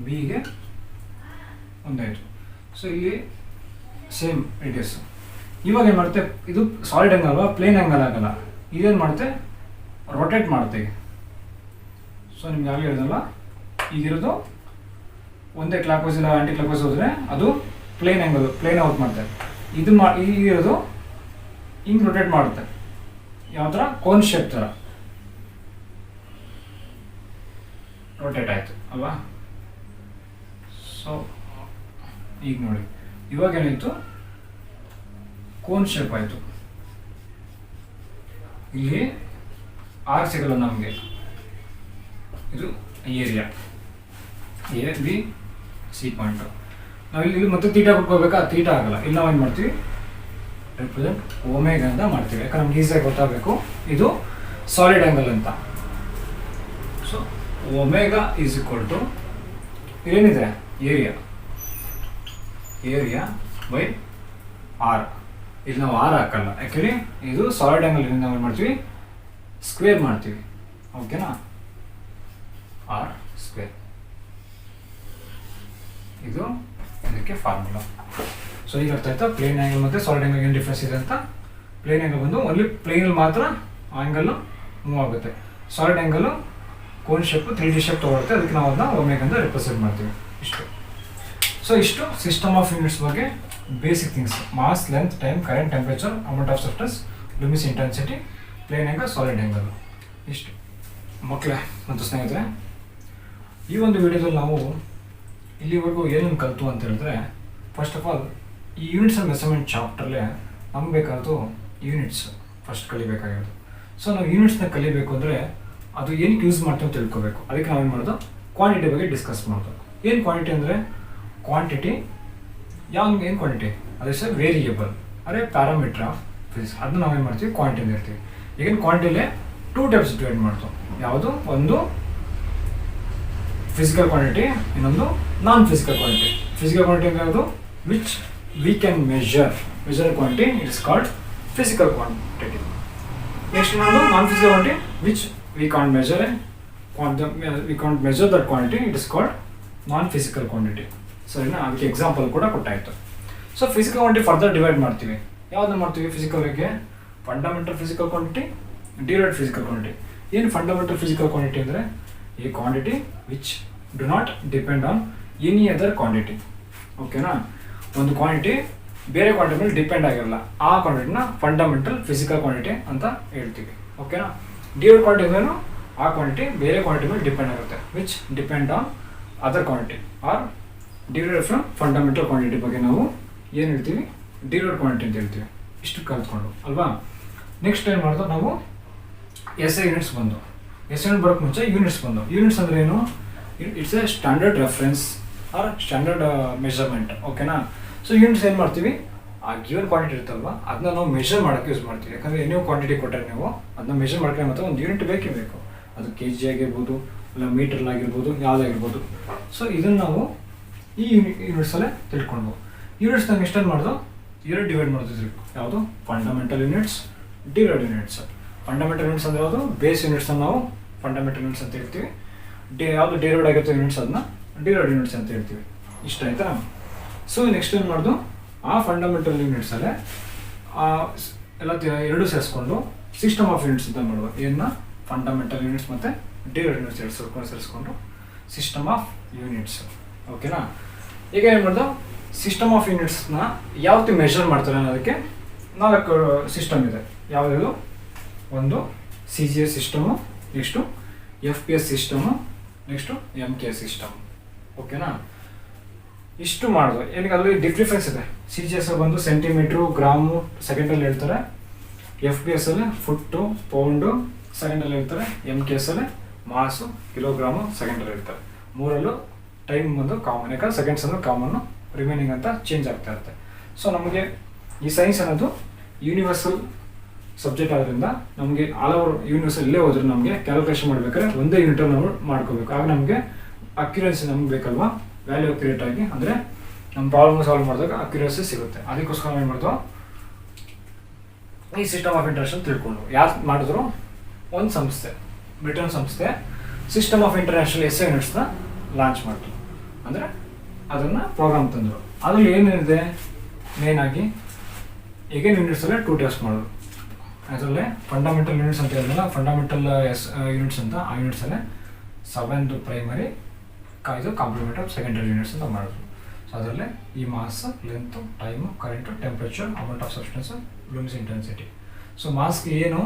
ಬಿಗೆ ಒಂದಾಯಿತು. ಸೊ ಇಲ್ಲಿ ಸೇಮ್ ರೇಡಿಯಸ್. ಇವಾಗ ಏನು ಮಾಡುತ್ತೆ, ಇದು ಸಾಲಿಡ್ ಆ್ಯಂಗಲ್ ಅಲ್ವಾ, ಪ್ಲೇನ್ ಆ್ಯಂಗಲ್ ಆಗಲ್ಲ. ಇದೇನು ಮಾಡುತ್ತೆ, ರೊಟೇಟ್ ಮಾಡುತ್ತೆ. ಸೊ ನಿಮ್ಗೆ ಆಗಲಿ ಹೇಳಿದಲ್ಲ, ಈಗಿರೋದು ಒಂದೇ ಕ್ಲಾಕ್ ವೈಸ್ ಇಲ್ಲ ಆ್ಯಂಟಿ ಕ್ಲಾಕ್ ವೈಸ್ ಹೋದರೆ ಅದು ಪ್ಲೇನ್ ಆ್ಯಂಗಲ್, ಪ್ಲೇನ್ ಔಟ್ ಮಾಡ್ತಾರೆ. ಈಗಿರೋದು ಹಿಂಗೆ ರೊಟೇಟ್ ಮಾಡುತ್ತೆ, ಯಾವ ಥರ, ಕೋನ್ ಶೇಪ್ ಥರ ರೊಟೇಟ್ ಆಯಿತು ಅಲ್ವಾ. ಸೊ ಈಗ ನೋಡಿ, ಇವಾಗ ಏನಾಯಿತು, ಕೋನ್ ಶೇಪ್ ಆಯಿತು. ಇಲ್ಲಿ ಆರ್ ಸಿಗಲ್ಲ ನಮಗೆ. ಇದು area, A B C point. ನಾವು ಇಲ್ಲಿ ಮತ್ತೆ ತೀಟಾ ಕೊಟ್ಕೋಬೇಕಾ, ತೀಟಾ ಆಗಲ್ಲ. ಇಲ್ಲಿ ನಾವು ಏನು ಮಾಡ್ತೀವಿ, ರೆಪ್ರೆಸೆಂಟ್ ಒಮೆಗಾ ಅಂತ ಮಾಡ್ತೀವಿ, ಯಾಕಂದ್ರೆ ನಮ್ಗೆ ಈಸಿಯಾಗಿ ಗೊತ್ತಾಗಬೇಕು ಇದು ಸಾಲಿಡ್ ಆ್ಯಂಗಲ್ ಅಂತ. So omega is equal to ಏನಿದೆ, ಏರಿಯಾ ಬೈ ಆರ್. ಇಲ್ಲಿ ನಾವು ಆರ್ ಹಾಕಲ್ಲ, ಆ್ಯಕ್ಚುಲಿ ಇದು ಸಾಲಿಡ್ ಆ್ಯಂಗಲ್. ನಾವು ಏನು ಮಾಡ್ತೀವಿ, ಸ್ಕ್ವೇರ್ ಮಾಡ್ತೀವಿ. ಓಕೆನಾ, ಆರ್ ಸ್ಕ್ವೇರ್. ಇದು ಇದಕ್ಕೆ ಫಾರ್ಮುಲಾ. ಸೊ ಈಗ ಅರ್ಥ ಆಯ್ತಾ, ಪ್ಲೇನ್ ಆ್ಯಂಗಲ್ ಮತ್ತು ಸಾಲಿಡ್ ಆ್ಯಂಗಲ್ ಏನು ಡಿಫ್ರೆನ್ಸ್ ಇದೆ ಅಂತ. ಪ್ಲೇನ್ ಆ್ಯಂಗಲ್ ಬಂದು ಓನ್ಲಿ ಪ್ಲೇನಲ್ಲಿ ಮಾತ್ರ ಆ್ಯಂಗಲ್ಲು ಮೂವ್ ಆಗುತ್ತೆ. Solid angle cone shape 3D shape ತೊಗೊಳುತ್ತೆ, ಅದಕ್ಕೆ ನಾವು ಅದನ್ನ ಒಮೆಗಾ ಅಂತ ರೆಪ್ರೆಸೆಂಟ್ ಮಾಡ್ತೀವಿ. ಇಷ್ಟು. ಸೊ ಇಷ್ಟು ಸಿಸ್ಟಮ್ ಆಫ್ ಯೂನಿಟ್ಸ್ ಬಗ್ಗೆ basic things. Mass, length, time, current, temperature, amount of substance, luminous intensity, plane angle, solid angle. ಇಷ್ಟು ಮಕ್ಕಳೇ ಮತ್ತು ಸ್ನೇಹಿತರೆ, ಈ ಒಂದು ವಿಡಿಯೋದಲ್ಲಿ ನಾವು ಇಲ್ಲಿವರೆಗೂ ಏನೇನು ಕಲಿತು ಅಂತ ಹೇಳಿದ್ರೆ, ಫಸ್ಟ್ ಆಫ್ ಆಲ್ ಈ ಯೂನಿಟ್ಸ್ ಆ್ಯಂಡ್ ಮೆಸರ್ಮೆಂಟ್ ಚಾಪ್ಟರ್ಲೆ ನಮ್ಗೆ ಬೇಕಾದ್ದು ಯೂನಿಟ್ಸ್ ಫಸ್ಟ್ ಕಲಿಬೇಕಾಗಿರೋದು. ಸೊ ನಾವು ಯೂನಿಟ್ಸ್ನ ಕಲಿಬೇಕು ಅಂದರೆ ಅದು ಏನಕ್ಕೆ ಯೂಸ್ ಮಾಡ್ತೀವಿ ಅಂತ ತಿಳ್ಕೊಬೇಕು. ಅದಕ್ಕೆ ನಾವೇನು ಮಾಡೋದು, ಕ್ವಾಂಟಿಟಿ ಬಗ್ಗೆ ಡಿಸ್ಕಸ್ ಮಾಡೋದು. ಏನು ಕ್ವಾಂಟಿಟಿ ಅಂದರೆ, ಕ್ವಾಂಟಿಟಿ ಏನು ಕ್ವಾಂಟಿಟಿ, ಅದೇ ಸರ್ ವೇರಿಯೇಬಲ್, ಅದೇ ಪ್ಯಾರಾಮೀಟರ್ ಆಫ್ ಫಿಸಿಕ್ಸ್. ಅದನ್ನ ನಾವೇನು ಮಾಡ್ತೀವಿ, ಕ್ವಾಂಟಿಟಿ ಅಂತ ಇರ್ತೀವಿ. ಈಗಿನ ಕ್ವಾಂಟಿಟಿಲೇ 2 ಟೈಪ್ಸ್ ಡಿವೈಡ್ ಮಾಡ್ತೀವಿ. ಯಾವುದು, ಒಂದು ಫಿಸಿಕಲ್ ಕ್ವಾಂಟಿಟಿ, ಇನ್ನೊಂದು non physical quantity. Physical quantity ಅಂದರೆ ಯಾವುದು, which we can measure quantity, it is called physical quantity. Next ಇನ್ನೊಂದು non physical quantity, which we can't measure that quantity, it is called non physical quantity. ಸರಿನಾ, ಅದಕ್ಕೆ example ಕೂಡ ಕೊಟ್ಟಾಯಿತು. So physical quantity further divide ಮಾಡ್ತೀವಿ. ಯಾವ್ದು ಮಾಡ್ತೀವಿ physical ಬಗ್ಗೆ, fundamental physical quantity, derived physical quantity. ಏನು ಫಂಡಮೆಂಟಲ್ ಫಿಸಿಕಲ್ ಕ್ವಾಂಟಿಟಿ ಅಂದರೆ, ಈ quantity which do not depend on any other quantity. ಓಕೆನಾ, ಒಂದು ಕ್ವಾಂಟಿಟಿ ಬೇರೆ ಕ್ವಾಂಟಿಟಿ ಮೇಲೆ ಡಿಪೆಂಡ್ ಆಗಿರಲ್ಲ, ಆ ಕ್ವಾಂಟಿಟಿನ ಫಂಡಮೆಂಟಲ್ ಫಿಸಿಕಲ್ ಕ್ವಾಂಟಿಟಿ ಅಂತ ಹೇಳ್ತೀವಿ. ಓಕೆನಾ, ಡಿರೈವ್ಡ್ ಕ್ವಾಂಟಿಟಿ ಅಂದ್ರೇನು, ಆ ಕ್ವಾಂಟಿಟಿ ಬೇರೆ ಕ್ವಾಂಟಿಟಿ ಮೇಲೆ ಡಿಪೆಂಡ್ ಆಗುತ್ತೆ, which depend on other quantity are derived from fundamental quantity ಬಗ್ಗೆ ನಾವು ಏನು ಹೇಳ್ತೀವಿ, ಡಿರೈವ್ಡ್ ಕ್ವಾಂಟಿಟಿ ಅಂತ ಹೇಳ್ತೀವಿ. ಇಷ್ಟು ಕಲ್ತ್ಕೊಂಡು ಅಲ್ವಾ. ನೆಕ್ಸ್ಟ್ ಏನು ಮಾಡೋದು ನಾವು, ಎಸ್ ಐ ಯೂನಿಟ್ಸ್ ಬಂದು, ಎಸ್ ಯೂನಿಟ್ ಬರೋಕ್ಕೆ ಮುಂಚೆ ಯೂನಿಟ್ಸ್ ಬಂದು. ಯೂನಿಟ್ಸ್ ಅಂದರೆ ಏನು, it's a standard reference or standard measurement. ಓಕೆನಾ, ಸೊ ಯೂನಿಟ್ಸ್ ಏನು ಮಾಡ್ತೀವಿ, ಆ ಗಿವನ್ ಕ್ವಾಂಟಿಟಿ ಇರುತ್ತಲ್ವ ಅದನ್ನ ನಾವು ಮೆಷರ್ ಮಾಡೋಕ್ಕೆ ಯೂಸ್ ಮಾಡ್ತೀವಿ. ಯಾಕಂದರೆ ನೀವು ಕ್ವಾಂಟಿಟಿ ಕೊಟ್ಟರೆ ನೀವು ಅದನ್ನ ಮೆಷರ್ ಮಾಡೋಕ್ಕೆ ಮತ್ತು ಒಂದು ಯೂನಿಟ್ ಬೇಕೇ ಬೇಕು. ಅದು kg ಆಗಿರ್ಬೋದು, ಇಲ್ಲ ಮೀಟರ್ಲಾಗಿರ್ಬೋದು, ಯಾವುದಾಗಿರ್ಬೋದು. ಸೊ ಇದನ್ನು ನಾವು ಈ ಯೂನಿಟ್ಸಲ್ಲೇ ತಿಳ್ಕೊಂಡು, ಯೂನಿಟ್ಸ್ ನಾವು ಎಷ್ಟನ್ನು ಮಾಡೋದು, ಎರಡು ಡಿವೈಡ್ ಮಾಡ್ತಿದ್ವಿ. ಯಾವುದು, fundamental units, derived units. Fundamental units ಅಂದರೆ ಯಾವುದು, ಬೇಸ್ ಯೂನಿಟ್ಸನ್ನು ನಾವು ಫಂಡಮೆಂಟಲ್ ಯೂನಿಟ್ಸ್ ಅಂತ ಹೇಳ್ತೀವಿ. ಯಾವುದು ಡಿರೈವ್ಡ್ ಆಗಿರುತ್ತೆ ಯೂನಿಟ್ಸ್ ಅದನ್ನ ಡಿರೈವ್ಡ್ ಯೂನಿಟ್ಸ್ ಅಂತ ಹೇಳ್ತೀವಿ. ಇಷ್ಟ ಆಯ್ತಾ. ಸೊ ನೆಕ್ಸ್ಟ್ ಏನು ಮಾಡೋದು, ಆ ಫಂಡಮೆಂಟಲ್ ಯೂನಿಟ್ಸಲ್ಲೇ ಎಲ್ಲ ಎರಡು ಸೇರಿಸ್ಕೊಂಡು ಸಿಸ್ಟಮ್ ಆಫ್ ಯೂನಿಟ್ಸ್ ಅಂತ ಮಾಡೋದು. ಏನನ್ನ, ಫಂಡಮೆಂಟಲ್ ಯೂನಿಟ್ಸ್ ಮತ್ತು ಡಿರೈವ್ಡ್ ಯೂನಿಟ್ಸ್ ಸೇರಿಸ್ಕೊಂಡು ಸಿಸ್ಟಮ್ ಆಫ್ ಯೂನಿಟ್ಸ್. ಓಕೆನಾ, ಈಗ ಏನು ಮಾಡೋದು, ಸಿಸ್ಟಮ್ ಆಫ್ ಯೂನಿಟ್ಸ್ನ ಯಾವ ರೀತಿ ಮೆಷರ್ ಮಾಡ್ತಾರೆ ಅನ್ನೋದಕ್ಕೆ 4 ಸಿಸ್ಟಮ್ ಇದೆ. ಯಾವುದಿದು, ಒಂದು CGS system, next FPS system, next MKS system. ಓಕೆನಾ, ಇಷ್ಟು ಮಾಡೋದು. ಏನಕ್ಕೆ ಅಲ್ಲಿ ಡಿಫ್ರೆನ್ಸ್ ಇದೆ. CGS ಬಂದು ಸೆಂಟಿಮೀಟ್ರು, ಗ್ರಾಮು, ಸೆಕೆಂಡಲ್ಲಿ ಹೇಳ್ತಾರೆ. FPS ಅಲ್ಲಿ ಫುಟ್ಟು, ಪೌಂಡು, ಸೆಕೆಂಡಲ್ಲಿ ಹೇಳ್ತಾರೆ. MKS ಅಲ್ಲಿ ಮಾಸು, ಕಿಲೋಗ್ರಾಮು, ಸೆಕೆಂಡಲ್ಲಿ ಇರ್ತವೆ. ಮೂರಲ್ಲೂ ಟೈಮ್ ಒಂದು ಕಾಮನ್, ಯಾಕಂದ್ರೆ ಸೆಕೆಂಡ್ಸ್ ಅಂದ್ರೆ ಕಾಮನ್ನು, ರಿಮೈನಿಂಗ್ ಅಂತ ಚೇಂಜ್ ಆಗ್ತಾ ಇರುತ್ತೆ. ಸೊ ನಮಗೆ ಈ ಸೈನ್ಸ್ ಅನ್ನೋದು ಯೂನಿವರ್ಸಲ್ ಸಬ್ಜೆಕ್ಟ್ ಆದ್ರಿಂದ ನಮಗೆ ಆಲ್ ಓವರ್ ಯೂನಿವರ್ಸಲ್ ಇಲ್ಲೇ ಹೋದ್ರೆ ನಮಗೆ ಕ್ಯಾಲ್ಕುಲೇಷನ್ ಮಾಡಬೇಕಾದ್ರೆ ಒಂದೇ ಯೂನಿಟಲ್ಲಿ ನಾವು ಮಾಡ್ಕೋಬೇಕು. ಆಗ ನಮಗೆ ಅಕ್ಯುರೆನ್ಸಿ ನಮ್ಗೆ ಬೇಕಲ್ವಾ, ವ್ಯಾಲ್ಯೂ ಅಕ್ಯುರೇಟ್ ಆಗಿ, ಅಂದರೆ ನಮ್ಮ ಪ್ರಾಬ್ಲಮ್ ಸಾಲ್ವ್ ಮಾಡಿದಾಗ ಅಕ್ಯುರೇಸಿ ಸಿಗುತ್ತೆ. ಅದಕ್ಕೋಸ್ಕರ ಏನು ಮಾಡ್ತೀವಿ, ಈ ಸಿಸ್ಟಮ್ ಆಫ್ ಇಂಟರ್ನ್ಯಾಷನಲ್ ತಿಳ್ಕೊಂಡು ಯಾರು ಮಾಡಿದ್ರು, ಒಂದು ಸಂಸ್ಥೆ, ಬ್ರಿಟನ್ ಸಂಸ್ಥೆ ಸಿಸ್ಟಮ್ ಆಫ್ ಇಂಟರ್ನ್ಯಾಷನಲ್ ಎಸ್ ಯೂನಿಟ್ಸ್ನ ಲಾಂಚ್ ಮಾಡಿದ್ರು. ಅಂದರೆ ಅದನ್ನು ಪ್ರೋಗ್ರಾಮ್ ತಂದರು. ಅದರಲ್ಲಿ ಏನಿದೆ ಮೇನ್ ಆಗಿ ಈಗೇನು ಯೂನಿಟ್ಸಲ್ಲೇ 2 ಟೆಸ್ಟ್ ಮಾಡೋದು. ಅದರಲ್ಲೇ ಫಂಡಮೆಂಟಲ್ ಯೂನಿಟ್ಸ್ ಅಂತ ಹೇಳಿದ್ನಲ್ಲ, ಫಂಡಮೆಂಟಲ್ ಯೂನಿಟ್ಸ್ ಅಂತ, ಆ ಯೂನಿಟ್ಸಲ್ಲೇ 7 ಪ್ರೈಮರಿ, ಇದು ಕಾಂಪ್ಲಿಮೆಂಟ್ ಆಫ್ ಸೆಕೆಂಡರಿ ಯೂನಿಟ್ಸ್ ಅಂತ ಮಾಡಿದ್ರು. ಸೊ ಅದರಲ್ಲೇ ಈ mass, length, time, current, temperature, amount of substance, luminous intensity. ಸೊ ಮಾಸ್ಗೆ ಏನು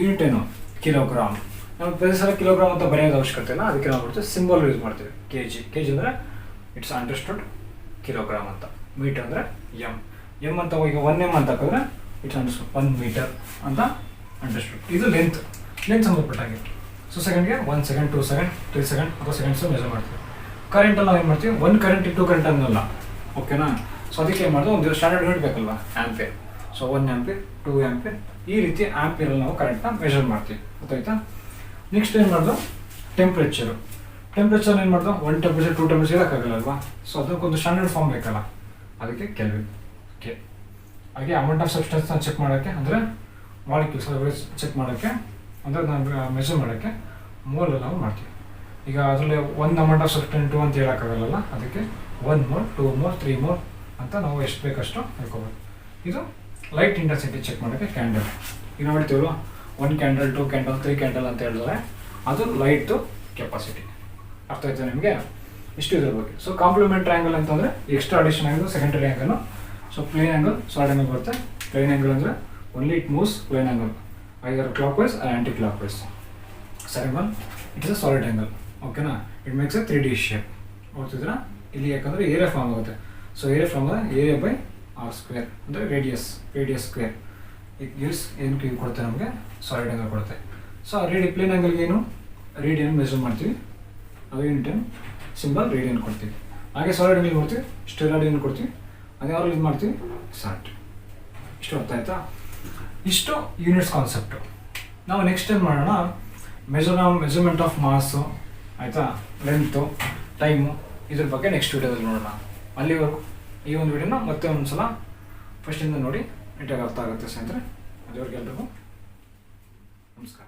ಯೂನಿಟ್ ಏನು, ಕಿಲೋಗ್ರಾಮ್. ನಾವು ಪ್ರತಿ ಸಲ ಕಿಲೋಗ್ರಾಮ್ ಅಂತ ಬರೆಯೋದು ಅವಶ್ಯಕತೆ ಇಲ್ಲ, ಅದಕ್ಕೆ ನಾವು ಮಾಡ್ತೀವಿ ಸಿಂಬಲ್ ಯೂಸ್ ಮಾಡ್ತೀವಿ. ಕೆ ಜಿ ಅಂದರೆ ಇಟ್ಸ್ ಅಂಡರ್ಸ್ಟುಡ್ ಕಿಲೋಗ್ರಾಮ್ ಅಂತ, ಮೀಟರ್ ಅಂದರೆ ಎಮ್ ಅಂತ. ಈಗ 1 m ಅಂತ ಹಾಕಿದ್ರೆ ಇಟ್ಸ್ ಅಂಡರ್ಸ್ಟುಡ್ 1 ಮೀಟರ್ ಅಂತ ಅಂಡರ್ಸ್ಟುಡ್. ಇದು ಲೆಂತ್ ಸಂಬಂಧಪಟ್ಟಾಗೆ. ಸೊ ಸೆಕೆಂಡ್ಗೆ 1 ಸೆಕೆಂಡ್, 2 ಸೆಕೆಂಡ್, 3 ಸೆಕೆಂಡ್ ಅಥವಾ ಸೆಕೆಂಡ್ಸು ಮೆಜರ್ ಮಾಡ್ತೀವಿ. ಕರೆಂಟಲ್ಲಿ ನಾವು ಏನು ಮಾಡ್ತೀವಿ, 1 ಕರೆಂಟ್ 2 ಕರೆಂಟ್ ಅನ್ನಲ್ಲ, ಓಕೆನಾ. ಸೊ ಅದಕ್ಕೆ ಏನು ಮಾಡಿದ್ರೆ ಒಂದು ಸ್ಟ್ಯಾಂಡರ್ಡ್ ಯೂನಿಟ್ ಬೇಕಲ್ವಾ, ಆ್ಯಂಪಿಯರ್. ಸೊ 1 ಆ್ಯಂಪಿಯರ್, 2 ಆ್ಯಂಪಿಯರ್, ಈ ರೀತಿ ಆ್ಯಂಪಿಯರಲ್ಲಿ ನಾವು ಕರೆಂಟ್ನ ಮೆಜರ್ ಮಾಡ್ತೀವಿ, ಗೊತ್ತಾಯ್ತಾ. ನೆಕ್ಸ್ಟ್ ಏನು ಮಾಡೋದು, ಟೆಂಪ್ರೇಚರ್ ಏನು ಮಾಡೋದು, 1 ಟೆಂಪ್ರೇಚರ್ 2 ಟೆಂಪ್ರೇಚರ್ ಇರೋಕ್ಕಾಗಲ್ಲಲ್ವಾ. ಸೊ ಅದಕ್ಕೊಂದು ಸ್ಟ್ಯಾಂಡರ್ಡ್ ಫಾರ್ಮ್ ಬೇಕಲ್ಲ, ಅದಕ್ಕೆ ಕೆಲ್ವಿನ್. ಓಕೆ. ಹಾಗೆ ಅಮೌಂಟ್ ಆಫ್ ಸಬ್ಸ್ಟೆನ್ಸ್ನ ಚೆಕ್ ಮಾಡೋಕ್ಕೆ, ಅಂದರೆ ಮಾಲಿಕ್ಯೂಲ್ಸ್ ಚೆಕ್ ಮಾಡೋಕ್ಕೆ, ಅಂದರೆ ನಾವು ಮೆಜರ್ ಮಾಡೋಕ್ಕೆ ಮೋಲಲ್ಲಿ ನಾವು ಮಾಡ್ತೀವಿ. ಈಗ ಅದರಲ್ಲಿ 1 ಅಮೌಂಟ್ ಆಫ್ ಸಬ್ಸ್ಟೆನ್ಸ್ 2 ಅಂತ ಹೇಳೋಕ್ಕಾಗಲ್ಲ, ಅದಕ್ಕೆ 1 ಮೋಲ್, 2 ಮೋಲ್, 3 ಮೋಲ್ ಅಂತ ನಾವು ಎಷ್ಟು ಬೇಕಷ್ಟು ಹೇಳ್ಕೋಬೋದು. ಇದು ಲೈಟ್ ಇಂಟೆನ್ಸಿಟಿ ಚೆಕ್ ಮಾಡೋಕ್ಕೆ ಕ್ಯಾಂಡಲ್. ಈಗ ನೋಡ್ತೀವಲ್ವ, 1 ಕ್ಯಾಂಡಲ್, 2 ಕ್ಯಾಂಡಲ್, 3 ಕ್ಯಾಂಡಲ್ ಅಂತ ಹೇಳಿದ್ರೆ ಅದು ಲೈಟು ಕೆಪಾಸಿಟಿ. ಅರ್ಥ ಆಯ್ತು ನಿಮಗೆ, ಇಷ್ಟು ಇದ್ರ ಬಗ್ಗೆ. ಸೊ ಕಾಂಪ್ಲಿಮೆಂಟ್ರಿ ಆ್ಯಂಗಲ್ ಅಂತಂದರೆ extra addition angle, secondary angle. So plane angle, solid angle ಬರುತ್ತೆ. ಪ್ಲೇನ್ ಆ್ಯಂಗಲ್ ಅಂದರೆ only it moves plane angle, either clockwise anticlockwise. Second one it is a solid angle, ಓಕೆನಾ. It makes a 3D shape. ನೋಡ್ತಿದ್ದೀರಾ ಇಲ್ಲಿ, ಯಾಕಂದರೆ area form ಆಗುತ್ತೆ. ಸೊ area form area by R square, ಅಂದರೆ radius square. ಇದು gives ಏನು ಕೊಡುತ್ತೆ ನಮಗೆ, ಸಾಲಿಡ್ ಆ್ಯಂಗಲ್ ಕೊಡುತ್ತೆ. ಸೊ ಪ್ಲೇನ್ ಆ್ಯಂಗಲ್ಗೆ ಏನು, ರೇಡಿಯನ್ ಮೆಜರ್ ಮಾಡ್ತೀವಿ, ಅದು ಯೂನಿಟನ್ ಸಿಂಬಲ್ ರೇಡಿಯನ್ ಕೊಡ್ತೀವಿ. ಹಾಗೆ ಸಾಲಿಡ್ ಆ್ಯಂಗಲ್ ಕೊಡ್ತೀವಿ, ಸ್ಟೆರಾಯ್ಡ್ ಕೊಡ್ತೀವಿ, ಅದು ಯಾರು ಯೂಸ್ ಮಾಡ್ತೀವಿ, ಸಾಲ್ಟ್. ಇಷ್ಟು ಅರ್ಥ ಆಯ್ತಾ. ಇಷ್ಟು ಯೂನಿಟ್ಸ್ ಕಾನ್ಸೆಪ್ಟು. ನಾವು ನೆಕ್ಸ್ಟ್ ಏನು ಮಾಡೋಣ, ಮೆಜರ್ಮೆಂಟ್ ಆಫ್ ಮಾಸು, ಆಯಿತಾ, ಲೆಂತು, ಟೈಮು, ಇದ್ರ ಬಗ್ಗೆ ನೆಕ್ಸ್ಟ್ ವೀಡಿಯೋದಲ್ಲಿ ನೋಡೋಣ. ಅಲ್ಲಿವರೆಗೂ ಈ ಒಂದು ವೀಡಿಯೋನ ಮತ್ತೆ ಒಂದು ಸಲ ಫಸ್ಟಿಂದ ನೋಡಿ, ನೀಟಾಗಿ ಅರ್ಥ ಆಗುತ್ತೆ ಸ್ನೇಹಿತರೆ. ಅಲ್ಲಿವರೆಗೆ ಎಲ್ರಿಗೂ ನಮಸ್ಕಾರ.